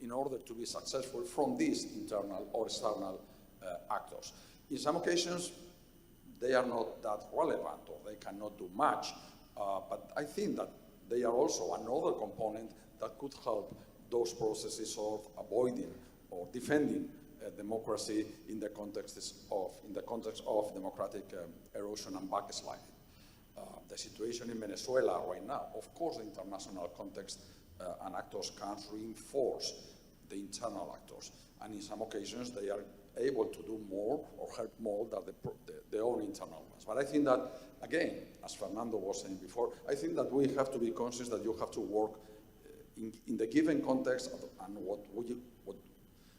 in order to be successful from these internal or external actors. In some occasions, they are not that relevant or they cannot do much, but I think that they are also another component that could help those processes of avoiding or defending democracy in the context of democratic erosion and backsliding. The situation in Venezuela right now, of course, the international context and actors can reinforce the internal actors, and in some occasions they are able to do more or help more than their own internal ones. But I think that, again, as Fernando was saying before, I think that we have to be conscious that you have to work in the given context and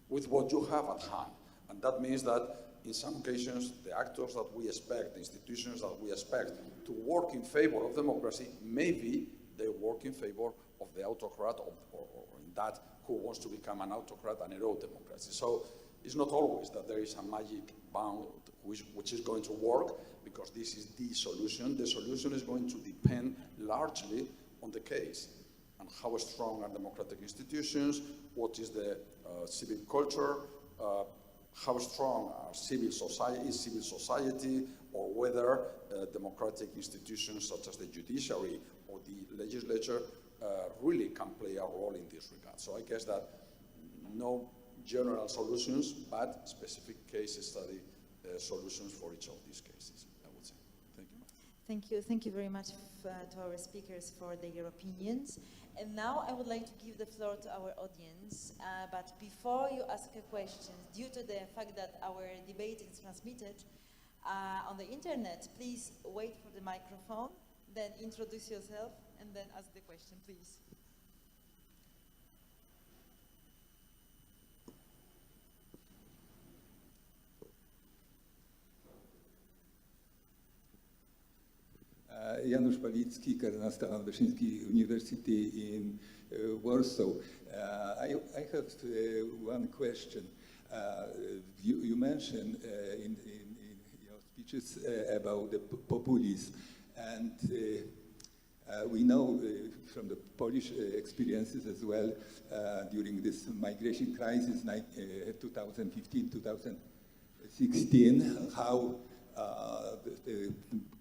with what you have at hand. And that means that in some occasions, the actors that we expect, the institutions that we expect to work in favor of democracy, maybe they work in favor of the autocrat or in that who wants to become an autocrat and erode democracy. So it's not always that there is a magic bound which is going to work, because this is the solution. The solution is going to depend largely on the case and how strong are democratic institutions, what is the civic culture, how strong are civil society, or whether democratic institutions such as the judiciary or the legislature really can play a role in this regard. So I guess that no general solutions, but specific case study solutions for each of these cases, I would say. Thank you. Thank you. Thank you very much to our speakers for their opinions. And now I would like to give the floor to our audience. But before you ask a question, due to the fact that our debate is transmitted on the internet, please wait for the microphone, then introduce yourself, and then ask the question, please. Janusz Palicki, Karnastal Wyszyński University in Warsaw. I have one question. You mentioned in your speeches about the populism, and we know from the Polish experiences as well during this migration crisis, 2015-2016, how the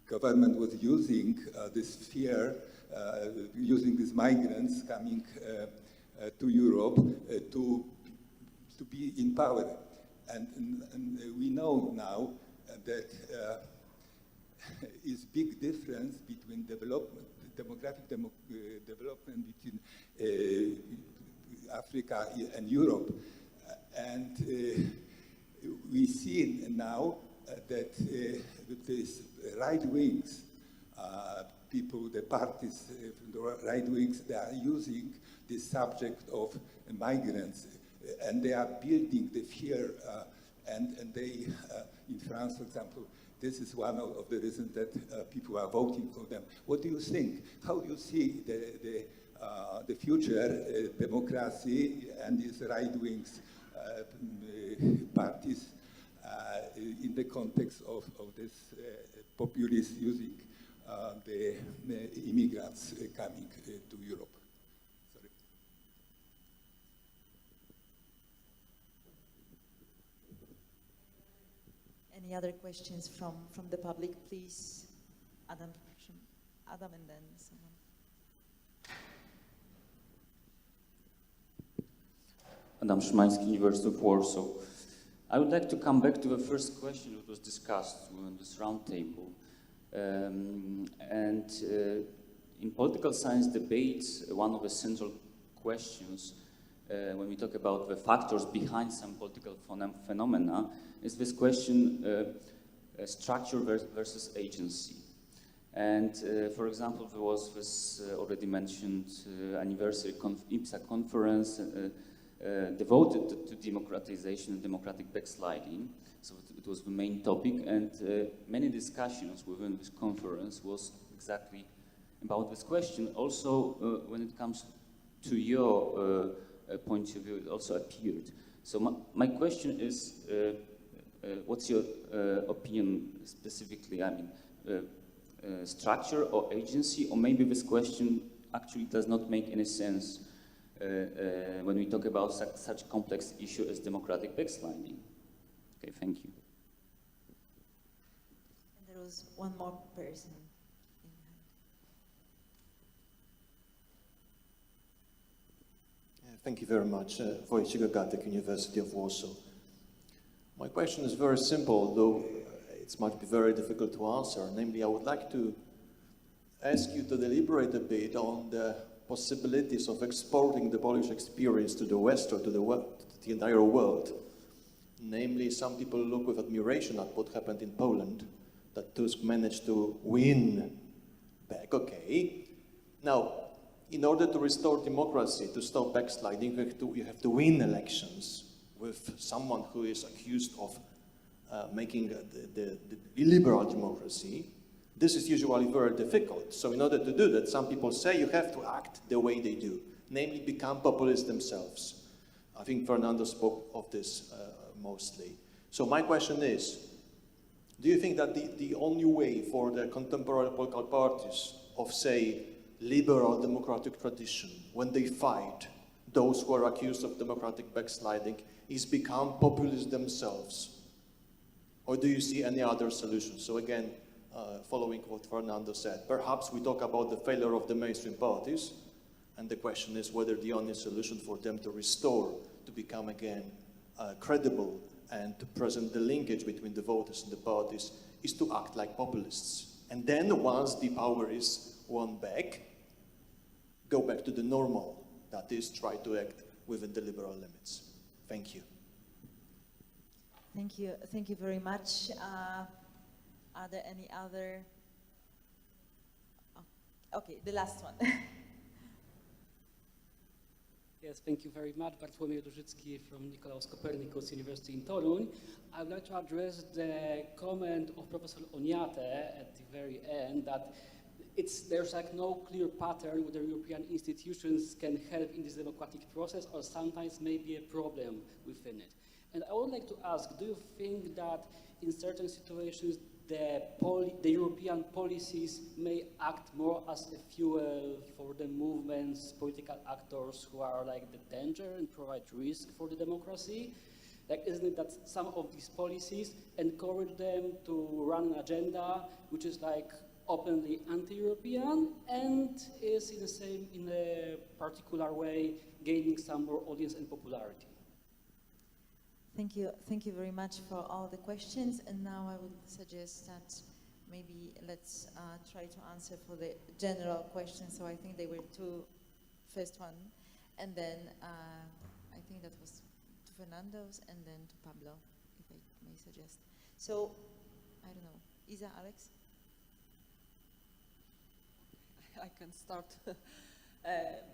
government was using this fear, using these migrants coming to Europe to be in power. and we know now that is big difference between demographic development between Africa and Europe. And we see now that these right wings, people, the parties from the right wings, they are using the subject of migrants, and they are building the fear, and they, in France, for example, this is one of the reasons that people are voting for them. What do you think? How do you see the future democracy and these right wings parties in the context of this populists using the immigrants coming to Europe? Sorry. Any other questions from the public, please? Adam, and then someone. Adam Szymański, University of Warsaw. I would like to come back to the first question that was discussed on this roundtable. In political science debates, one of the central questions when we talk about the factors behind some political phenomena is this question, structure versus agency. And for example, there was this already mentioned anniversary IPSA conference devoted to democratization and democratic backsliding. So it was the main topic, and many discussions within this conference was exactly about this question. Also, when it comes to your point of view, it also appeared. So my question is, what's your opinion specifically? I mean, structure or agency, or maybe this question actually does not make any sense when we talk about such complex issue as democratic backsliding. Okay, thank you. And there was one more person. Thank you very much. Wojciech Agatek, University of Warsaw. My question is very simple, though it might be very difficult to answer. Namely, I would like to ask you to deliberate a bit on the possibilities of exporting the Polish experience to the West or to the entire world. Namely, some people look with admiration at what happened in Poland, that Tusk managed to win back. Okay. Now, in order to restore democracy, to stop backsliding, you have to win elections with someone who is accused of making the illiberal democracy. This is usually very difficult. So in order to do that, some people say you have to act the way they do, namely become populists themselves. I think Fernando spoke of this mostly. So my question is, do you think that the only way for the contemporary political parties of, say, liberal democratic tradition, when they fight those who are accused of democratic backsliding, is become populists themselves? Or do you see any other solution? So again, following what Fernando said, perhaps we talk about the failure of the mainstream parties, and the question is whether the only solution for them to restore, to become again credible, and to present the linkage between the voters and the parties is to act like populists. And then once the power is won back, go back to the normal, that is, try to act within the liberal limits. Thank you. Thank you very much. Are there any other? Oh, okay, the last one. Yes, thank you very much. Bartłomiej Różycki from Nicolaus Copernicus University in Toruń. I would like to address the comment of Professor Oñate at the very end that there's like no clear pattern whether European institutions can help in this democratic process or sometimes maybe a problem within it. And I would like to ask, do you think that in certain situations the European policies may act more as a fuel for the movements, political actors who are like the danger and provide risk for the democracy? Like, isn't it that some of these policies encourage them to run an agenda which is like openly anti-European and is in a particular way gaining some more audience and popularity? Thank you very much for all the questions. And now I would suggest that maybe let's try to answer for the general questions. So I think they were two, first one, and then I think that was to Fernando's and then to Pablo, if I may suggest. So, I don't know, Isa, Aleks? I can start.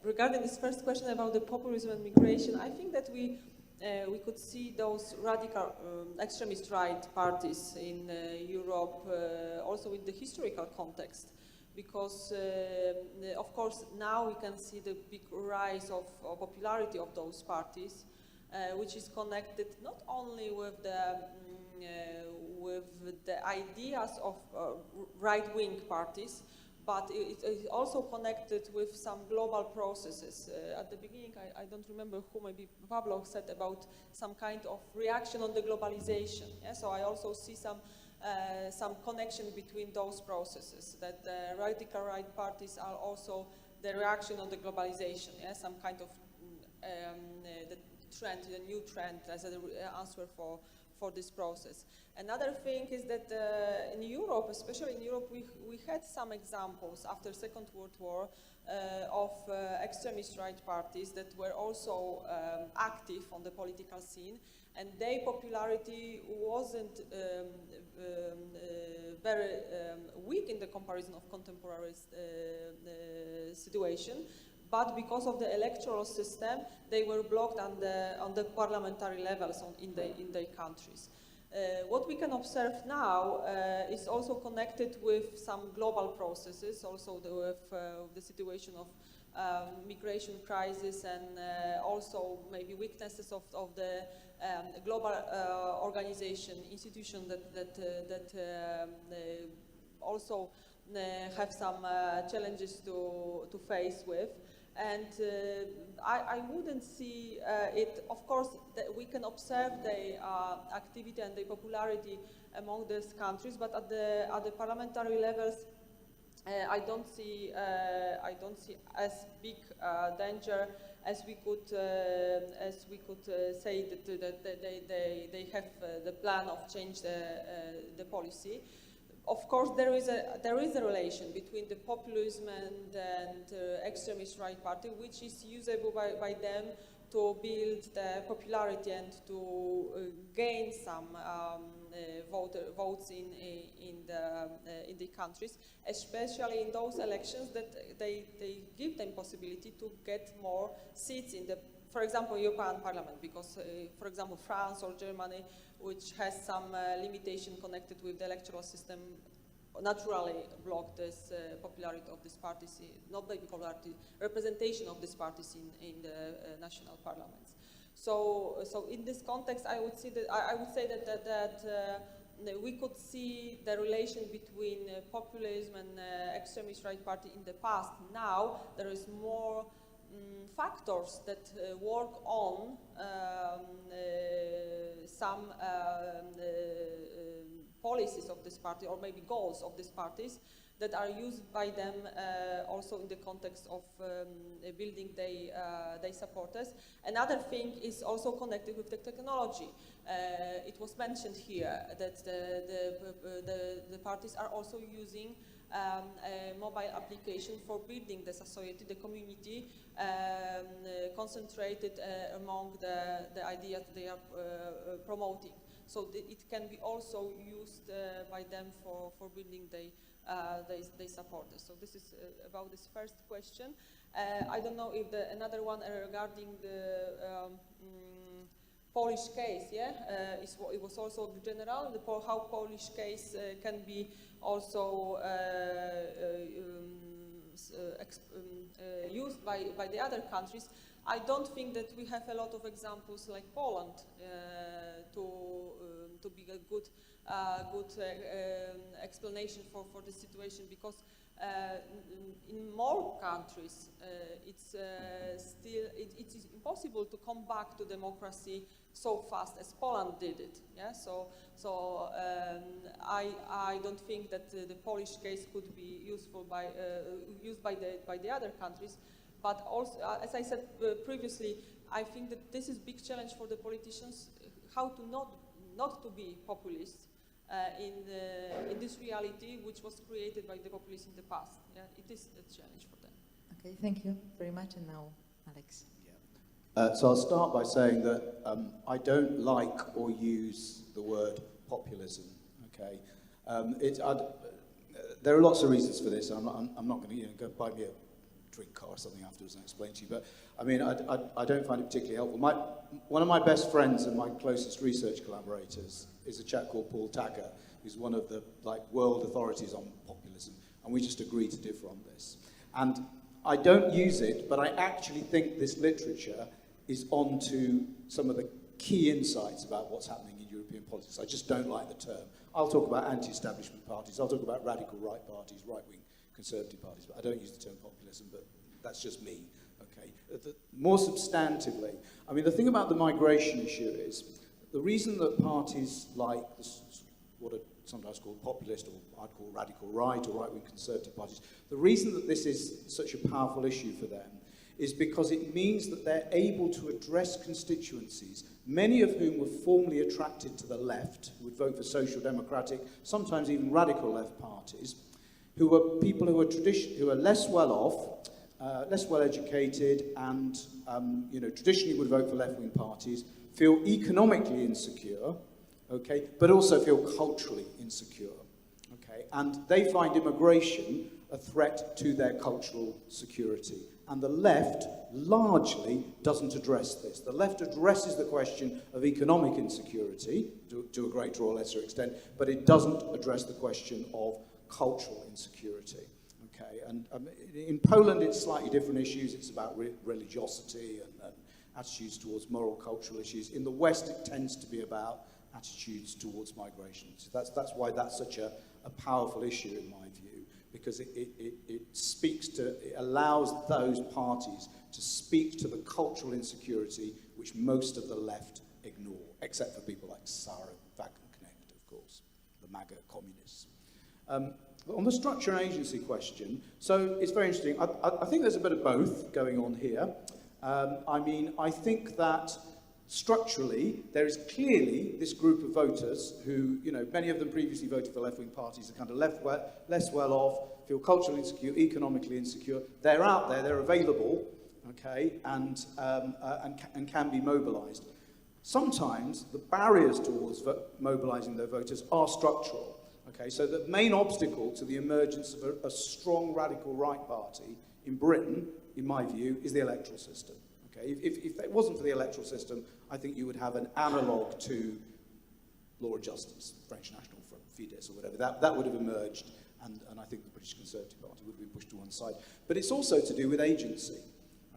Regarding this first question about the populism and migration, I think that we could see those radical extremist right parties in Europe also in the historical context, because of course now we can see the big rise of popularity of those parties, which is connected not only with the ideas of right-wing parties, but it is also connected with some global processes. At the beginning, I don't remember who, maybe Pablo said about some kind of reaction on the globalization. Yeah? So I also see some connection between those processes, that the radical right parties are also the reaction on the globalization, yeah? Some kind of the trend, the new trend as an answer for this process. Another thing is that in Europe, especially in Europe, we had some examples after Second World War of extremist right parties that were also active on the political scene, and their popularity wasn't very weak in the comparison of contemporary situation. But because of the electoral system, they were blocked on the parliamentary levels in their countries. What we can observe now is also connected with some global processes, also with the situation of migration crisis and also maybe weaknesses of the global organization, institution that also have some challenges to face with. And I wouldn't see it, of course, that we can observe the activity and the popularity among these countries, but at the parliamentary levels, I don't see as big danger as we could say that they have the plan of change the policy. Of course, there is a relation between the populism and extremist right party, which is usable by them to build the popularity and to gain some votes in the countries, especially in those elections that they give them possibility to get more seats in the, for example, European Parliament, because, for example, France or Germany, which has some limitation connected with the electoral system, naturally block this popularity of these parties, not the popularity, representation of these parties in the national parliaments. So in this context, I would say that we could see the relation between populism and extremist right party in the past. Now there is more factors that work on some policies of this party, or maybe goals of these parties, that are used by them also in the context of building their supporters. Another thing is also connected with the technology. It was mentioned here that the parties are also using a mobile application for building the society, the community, concentrated among the ideas they are promoting. So it can be also used by them for building their supporters. So this is about this first question. I don't know if another one regarding the Polish case, yeah? It was also general, how Polish case can be also used by the other countries. I don't think that we have a lot of examples like Poland to be a good explanation for the situation, because in more countries it's is impossible to come back to democracy so fast as Poland did it. Yeah, so I don't think that the Polish case could be useful used by the other countries. But also, as I said previously, I think that this is a big challenge for the politicians, how to not to be populist in this reality which was created by the populists in the past. Yeah, it is a challenge for them. Okay, thank you very much. And now, Aleks. So I'll start by saying that I don't like or use the word populism. Okay, there are lots of reasons for this. I'm not going to go buy me a drink car or something afterwards and explain to you. But I mean, I don't find it particularly helpful. One of my best friends and my closest research collaborators is a chap called Paul Tacker, who's one of the world authorities on populism, and we just agree to differ on this. And I don't use it, but I actually think this literature is onto some of the key insights about what's happening in European politics. I just don't like the term. I'll talk about anti-establishment parties, I'll talk about radical right parties, right-wing conservative parties, but I don't use the term populism, but that's just me, okay? More substantively, I mean, the thing about the migration issue is the reason that parties like what are sometimes called populist, or I'd call radical right or right-wing conservative parties, the reason that this is such a powerful issue for them is because it means that they're able to address constituencies, many of whom were formerly attracted to the left, who would vote for social democratic, sometimes even radical left parties, who were people who are less well off, less well educated, and traditionally would vote for left-wing parties, feel economically insecure, okay, but also feel culturally insecure, okay, and they find immigration a threat to their cultural security. And the left largely doesn't address this. The left addresses the question of economic insecurity to a greater or lesser extent, but it doesn't address the question of cultural insecurity. Okay, and in Poland it's slightly different issues. It's about religiosity and attitudes towards moral cultural issues. In the West it tends to be about attitudes towards migration. So that's why that's such a powerful issue in my view, because it allows those parties to speak to the cultural insecurity which most of the left ignore, except for people like Sarah Wagenknecht, of course, the MAGA communists. On the structure and agency question, so it's very interesting. I think there's a bit of both going on here. I think that structurally, there is clearly this group of voters who, many of them previously voted for left-wing parties, are kind of less well off, feel culturally insecure, economically insecure. They're out there, they're available, okay, and can be mobilised. Sometimes the barriers towards mobilising their voters are structural, okay, so the main obstacle to the emergence of a strong radical right party in Britain, in my view, is the electoral system. Okay, if it wasn't for the electoral system, I think you would have an analogue to Law and Justice, French National Front, Fidesz or whatever. That would have emerged, and I think the British Conservative Party would have been pushed to one side. But it's also to do with agency.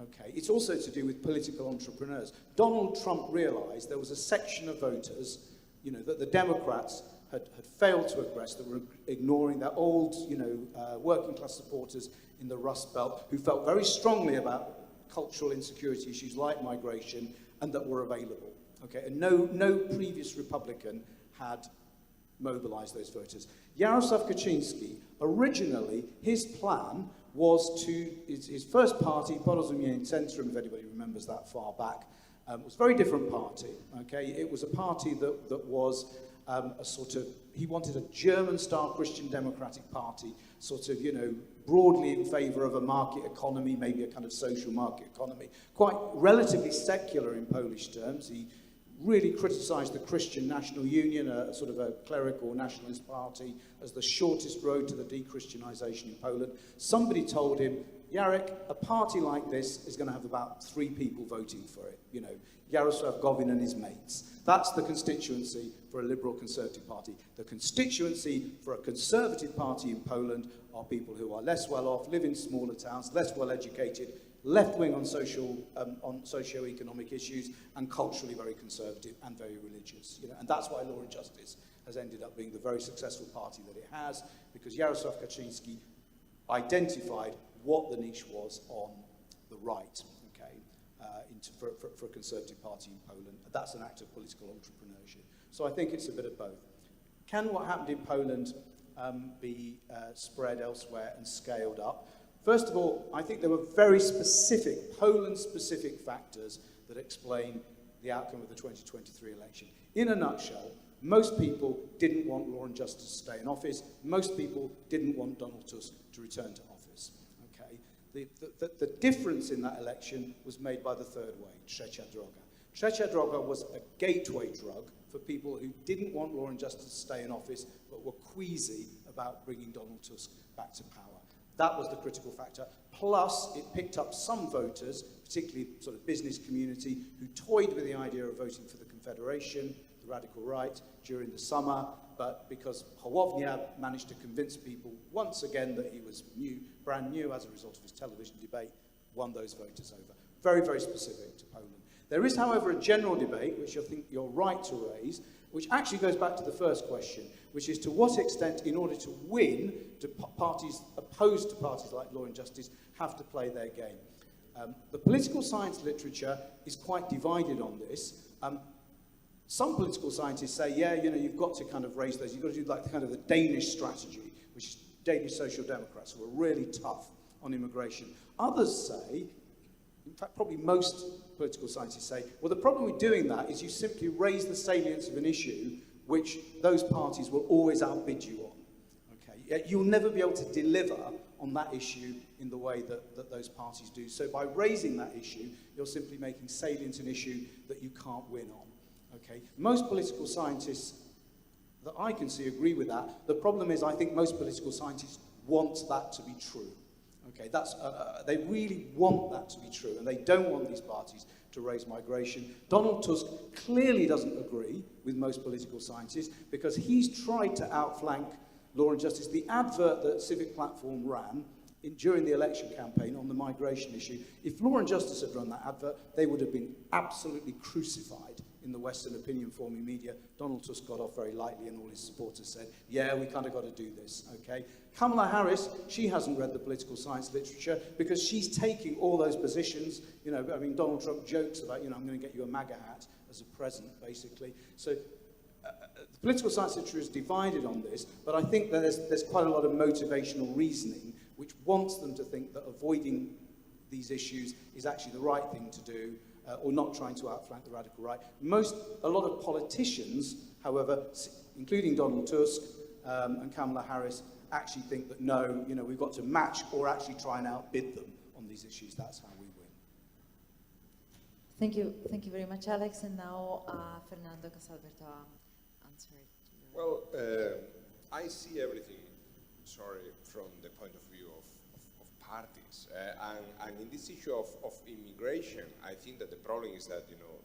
Okay, it's also to do with political entrepreneurs. Donald Trump realised there was a section of voters, that the Democrats had failed to address, that were ignoring their old, working class supporters in the Rust Belt, who felt very strongly about cultural insecurity issues like migration, and that were available. Okay, and no previous Republican had mobilised those voters. Jarosław Kaczyński, originally, his plan was his first party, Porozumienie Centrum, if anybody remembers that far back, was a very different party. Okay, it was a party that was a sort of, he wanted a German-style Christian democratic party, sort of, broadly in favour of a market economy, maybe a kind of social market economy, quite relatively secular in Polish terms. He really criticised the Christian National Union, a sort of a clerical nationalist party, as the shortest road to the de-Christianisation in Poland. Somebody told him, Jarek, a party like this is going to have about 3 people voting for it, Jarosław Gowin and his mates. That's the constituency for a liberal conservative party. The constituency for a conservative party in Poland are people who are less well off, live in smaller towns, less well educated, left-wing on socio-economic issues, and culturally very conservative and very religious. And that's why Law and Justice has ended up being the very successful party that it has, because Jarosław Kaczyński identified what the niche was on the right, okay, for a conservative party in Poland. That's an act of political entrepreneurship. So I think it's a bit of both. Can what happened in Poland be spread elsewhere and scaled up? First of all, I think there were very specific, Poland-specific factors that explain the outcome of the 2023 election. In a nutshell, most people didn't want Law and Justice to stay in office. Most people didn't want Donald Tusk to return to office. Okay? The difference in that election was made by the third way, trzecia droga. Trzecia droga was a gateway drug for people who didn't want Law and Justice to stay in office, but were queasy about bringing Donald Tusk back to power. That was the critical factor. Plus, it picked up some voters, particularly sort of business community, who toyed with the idea of voting for the Confederation, the radical right, during the summer, but because Hołownia managed to convince people once again that he was brand new as a result of his television debate, won those voters over. Very, very specific to Poland. There is, however, a general debate, which I think you're right to raise, which actually goes back to the first question, which is to what extent, in order to win, do parties opposed to parties like Law and Justice have to play their game. The political science literature is quite divided on this. Some political scientists say, yeah, you know, you've got to kind of raise those. You've got to do like kind of the Danish strategy, which is Danish Social Democrats, who are really tough on immigration. Others say, in fact, probably most political scientists say, well, the problem with doing that is you simply raise the salience of an issue which those parties will always outbid you on. Okay? You'll never be able to deliver on that issue in the way that those parties do. So by raising that issue, you're simply making salient an issue that you can't win on. Okay? Most political scientists that I can see agree with that. The problem is I think most political scientists want that to be true. Okay, they really want that to be true, and they don't want these parties to raise migration. Donald Tusk clearly doesn't agree with most political scientists because he's tried to outflank Law and Justice. The advert that Civic Platform ran during the election campaign on the migration issue, if Law and Justice had run that advert, they would have been absolutely crucified in the Western opinion-forming media. Donald Tusk got off very lightly, and all his supporters said, yeah, we kind of got to do this, okay? Kamala Harris, she hasn't read the political science literature because she's taking all those positions. You know, I mean, Donald Trump jokes about, you know, I'm going to get you a MAGA hat as a present, basically. So the political science literature is divided on this, but I think that there's quite a lot of motivational reasoning which wants them to think that avoiding these issues is actually the right thing to do, or not trying to outflank the radical right. A lot of politicians, however, including Donald Tusk and Kamala Harris, actually think that no, you know, we've got to match or actually try and outbid them on these issues. That's how we win. Thank you very much, Aleks. And now Fernando, Casal, Bértoa, answer. Well, I see everything, from the point of view of parties. And in this issue of immigration, I think that the problem is that, you know,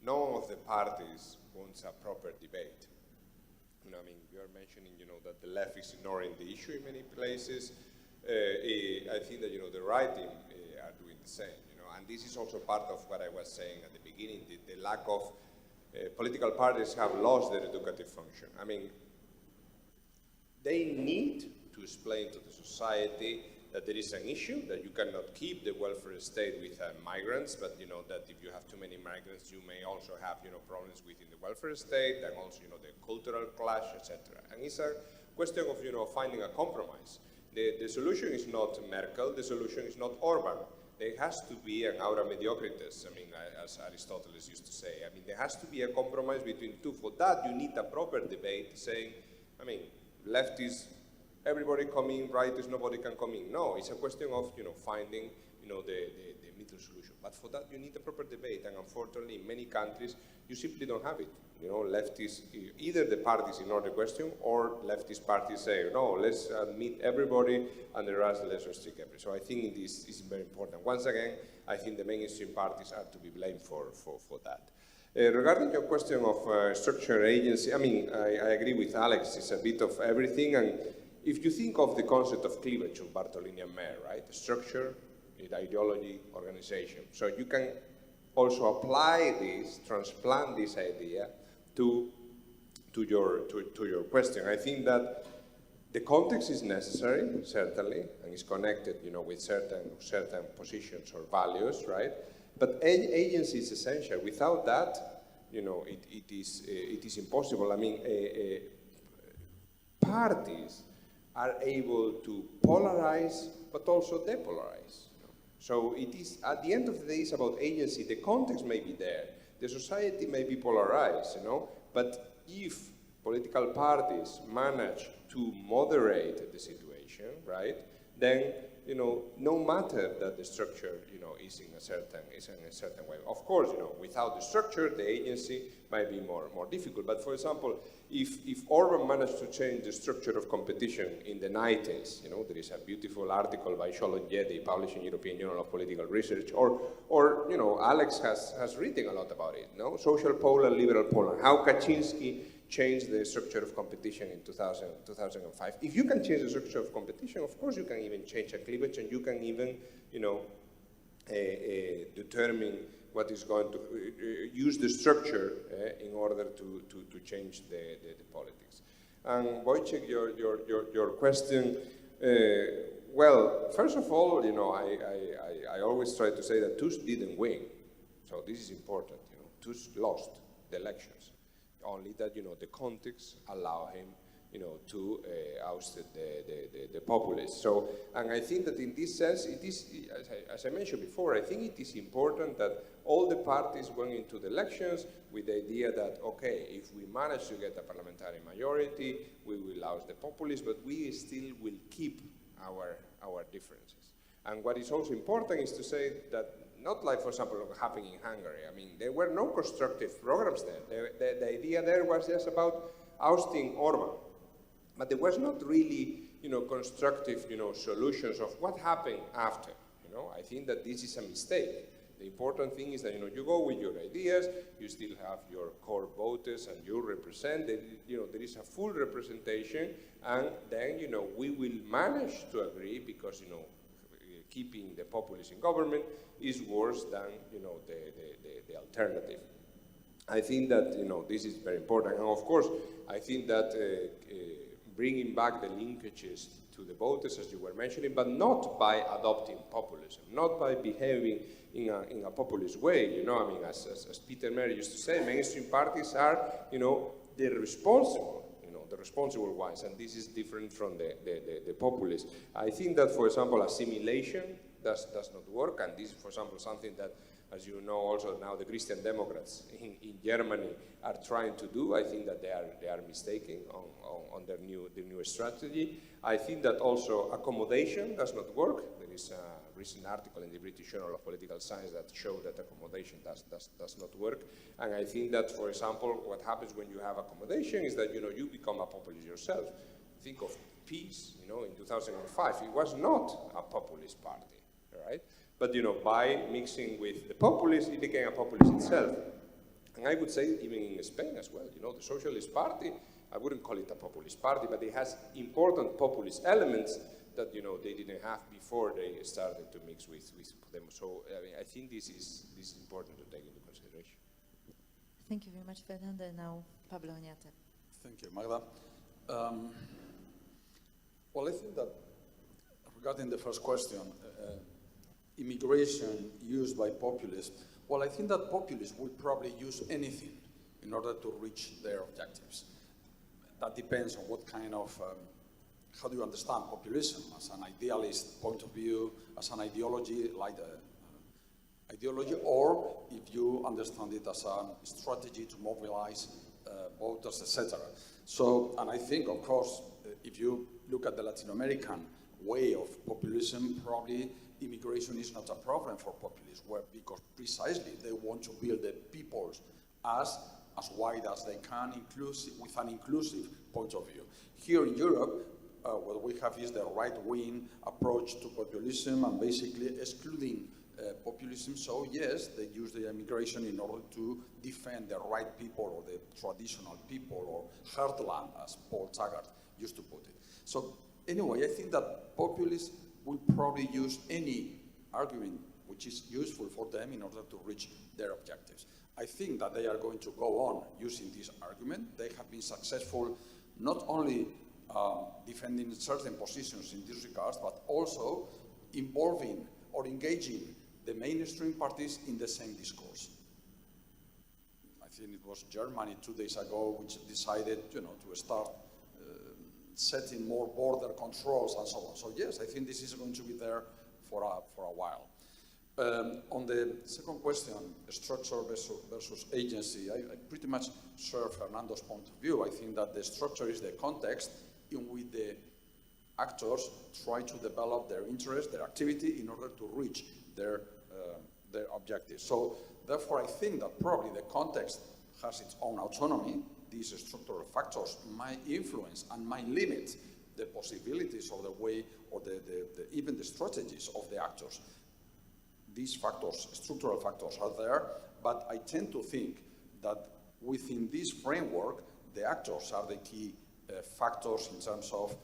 none of the parties wants a proper debate. You know, I mean, you are mentioning, you know, that the left is ignoring the issue in many places. I think that, you know, the right are doing the same, you know, and this is also part of what I was saying at the beginning, the lack of political parties have lost their educative function. I mean, they need to explain to the society that there is an issue, that you cannot keep the welfare state with migrants, but you know that if you have too many migrants, you may also have, you know, problems within the welfare state, and also, you know, the cultural clash, etc. And it's a question of, you know, finding a compromise. The solution is not Merkel, the solution is not Orban. There has to be an aura mediocritas, I mean, as Aristotle used to say. I mean, there has to be a compromise between two. For that, you need a proper debate saying, I mean, left is everybody come in, right is nobody can come in. No, it's a question of, you know, finding, you know, the middle solution. But for that, you need a proper debate, and unfortunately, in many countries, you simply don't have it. You know, leftists, either the parties ignore the question, or leftist parties say, no, let's admit everybody, and the rest, let's restrict everybody. So I think this is very important. Once again, I think the mainstream parties are to be blamed for that. Regarding your question of structure agency, I mean, I agree with Aleks, it's a bit of everything, and if you think of the concept of cleavage of Bartolini and Mayer, right? Structure, ideology, organization. So you can also apply this, transplant this idea to your question. I think that the context is necessary, certainly, and is connected, you know, with certain positions or values, right? But agency is essential. Without that, you know, it is impossible. I mean, parties are able to polarize, but also depolarize. So it is, at the end of the day, it's about agency. The context may be there, the society may be polarized, you know, but if political parties manage to moderate the situation, right, then, you know, no matter that the structure, you know, is in a certain way. Of course, you know, without the structure, the agency might be more difficult. But for example, if Orban managed to change the structure of competition in the 90s, you know, there is a beautiful article by Oñate published in European Journal of Political Research, or you know, Aleks has written a lot about it, you know, social Poland, liberal Poland, how Kaczynski changed the structure of competition in 2005. If you can change the structure of competition, of course you can even change a cleavage, and you can even, you know, determine what is going to use the structure in order to change the politics. And Wojciech, your question, well, first of all, you know, I always try to say that Tusk didn't win, so this is important. You know, Tusk lost the elections. Only that, you know, the context allow him, you know, to oust the populists. So, and I think that in this sense, it is, as I mentioned before, I think it is important that all the parties went into the elections with the idea that, okay, if we manage to get a parliamentary majority, we will oust the populists, but we still will keep our differences. And what is also important is to say that, not like, for example, what happened in Hungary. I mean, there were no constructive programs there. The idea there was just about ousting Orban. But there was not really, you know, constructive, you know, solutions of what happened after. You know, I think that this is a mistake. The important thing is that, you know, you go with your ideas, you still have your core voters, and you represent, you know, there is a full representation, and then, you know, we will manage to agree because, you know, keeping the populists in government is worse than, you know, the alternative. I think that, you know, this is very important. And of course, I think that bringing back the linkages to the voters, as you were mentioning, but not by adopting populism, not by behaving in a populist way. You know, I mean, as Peter Mayer used to say, mainstream parties are, you know, the responsible ones, and this is different from the populists. I think that, for example, assimilation does not work, and this is, for example, something that, as you know, also now the Christian Democrats in Germany are trying to do. I think that they are mistaken on their new strategy. I think that also accommodation does not work. There is a recent article in the British Journal of Political Science that showed that accommodation does not work. And I think that, for example, what happens when you have accommodation is that, you know, you become a populist yourself. Think of peace, you know, in 2005. It was not a populist party, right? But, you know, by mixing with the populists, it became a populist itself. And I would say even in Spain as well, you know, the Socialist Party, I wouldn't call it a populist party, but it has important populist elements that, you know, they didn't have before they started to mix with them. So, I mean, I think this is important to take into consideration. Thank you very much, Fernando. And now, Pablo Oñate. Thank you, Magda. Well, I think that regarding the first question, immigration used by populists, well, I think that populists will probably use anything in order to reach their objectives. That depends on what kind of, how do you understand populism? As an idealist point of view, as an ideology, like ideology, or if you understand it as a strategy to mobilize voters, etc. So, and I think, of course, if you look at the Latin American way of populism, probably immigration is not a problem for populists, because precisely they want to build the peoples as wide as they can, with an inclusive point of view. Here in Europe, what we have is the right-wing approach to populism and basically excluding populism. So yes, they use the immigration in order to defend the right people or the traditional people or heartland, as Paul Taggart used to put it. So anyway, I think that populists will probably use any argument which is useful for them in order to reach their objectives. I think that they are going to go on using this argument. They have been successful not only defending certain positions in this regard, but also involving or engaging the mainstream parties in the same discourse. I think it was Germany 2 days ago which decided, you know, to start setting more border controls and so on. So yes, I think this is going to be there for a while. On the second question, structure versus agency, I pretty much share Fernando's point of view. I think that the structure is the context in which the actors try to develop their interest, their activity, in order to reach their objectives. So therefore, I think that probably the context has its own autonomy. These structural factors might influence and might limit the possibilities of the way or even the strategies of the actors. These factors, structural factors, are there, but I tend to think that within this framework, the actors are the key factors in terms of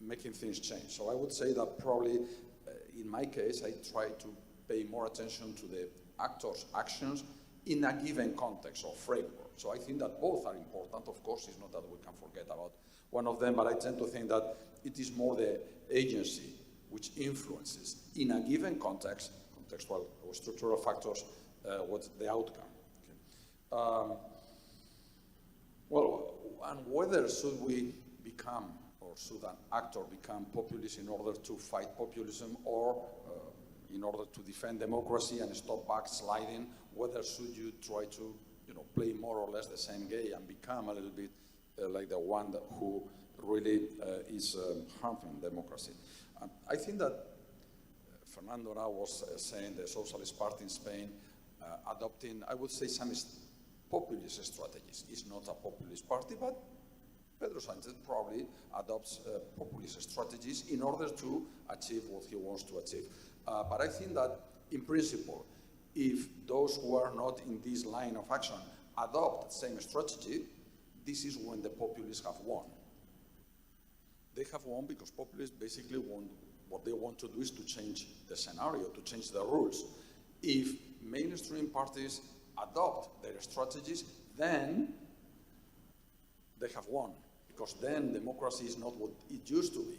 making things change. So I would say that probably, in my case, I try to pay more attention to the actors' actions in a given context or framework. So I think that both are important. Of course, it's not that we can forget about one of them, but I tend to think that it is more the agency which influences, in a given context, contextual or structural factors, what's the outcome. Okay. Well, and whether should we become, or should an actor become populist in order to fight populism, or in order to defend democracy and stop backsliding, whether should you try to play more or less the same game and become a little bit like the one who really is harming democracy. I think that Fernando now was saying the Socialist Party in Spain adopting, I would say, some populist strategies. It's not a populist party, but Pedro Sánchez probably adopts populist strategies in order to achieve what he wants to achieve. But I think that, in principle, if those who are not in this line of action adopt the same strategy, this is when the populists have won. They have won because populists basically what they want to do is to change the scenario, to change the rules. If mainstream parties adopt their strategies, then they have won, because then democracy is not what it used to be.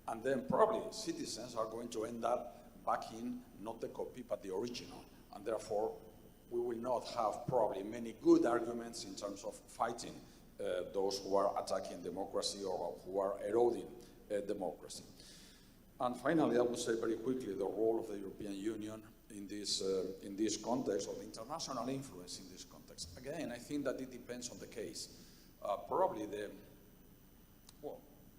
And then probably citizens are going to end up backing not the copy but the original. And therefore, we will not have probably many good arguments in terms of fighting those who are attacking democracy or who are eroding democracy. And finally, I would say very quickly the role of the European Union in this context, or the international influence in this context. Again, I think that it depends on the case. Probably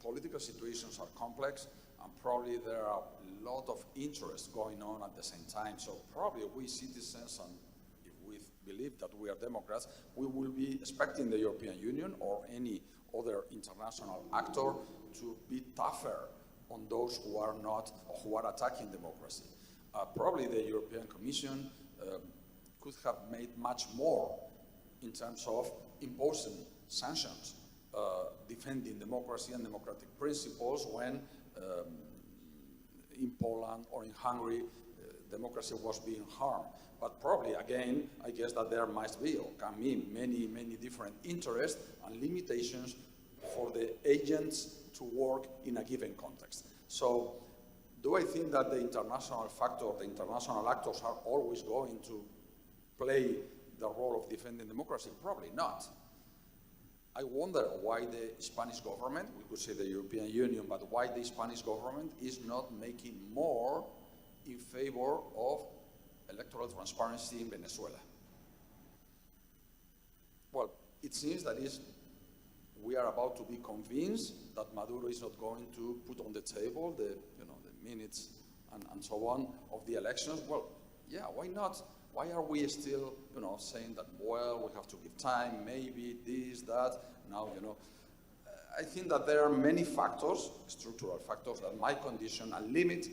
political situations are complex, and probably there are a lot of interests going on at the same time. So probably we citizens, and if we believe that we are democrats, we will be expecting the European Union or any other international actor to be tougher on those who are not, or who are attacking democracy. Probably the European Commission could have made much more in terms of imposing sanctions, defending democracy and democratic principles when in Poland or in Hungary democracy was being harmed. But probably, again, I guess that there must be, or can be, many, many different interests and limitations for the agents to work in a given context. So, do I think that the international factor, the international actors are always going to play the role of defending democracy? Probably not. I wonder why the Spanish government, we could say the European Union, but why the Spanish government is not making more in favor of electoral transparency in Venezuela. Well, it seems that we are about to be convinced that Maduro is not going to put on the table the minutes and so on of the elections. Well, yeah, why not? Why are we still, saying that, well, we have to give time, maybe this, that, now, I think that there are many factors, structural factors, that might condition and limit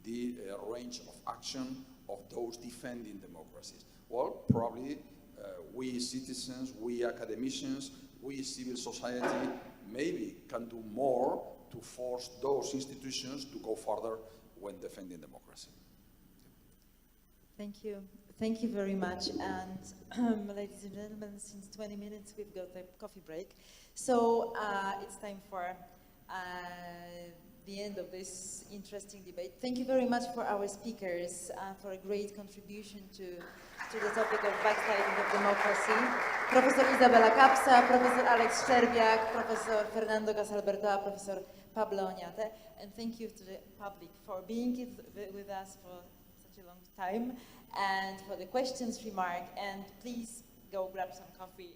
the range of action of those defending democracies. Well, probably we citizens, we academicians, we civil society maybe can do more to force those institutions to go further when defending democracy. Thank you. Thank you very much. And ladies and gentlemen, since 20 minutes we've got a coffee break. So it's time for the end of this interesting debate. Thank you very much for our speakers for a great contribution to the topic of backsliding of democracy. Professor Izabela Kapsa, Professor Aleks Szczerbiak, Professor Fernando Casal Bértoa, Professor Pablo Oñate. And thank you to the public for being with us for such such a long time, and for the questions, remark, and please go grab some coffee.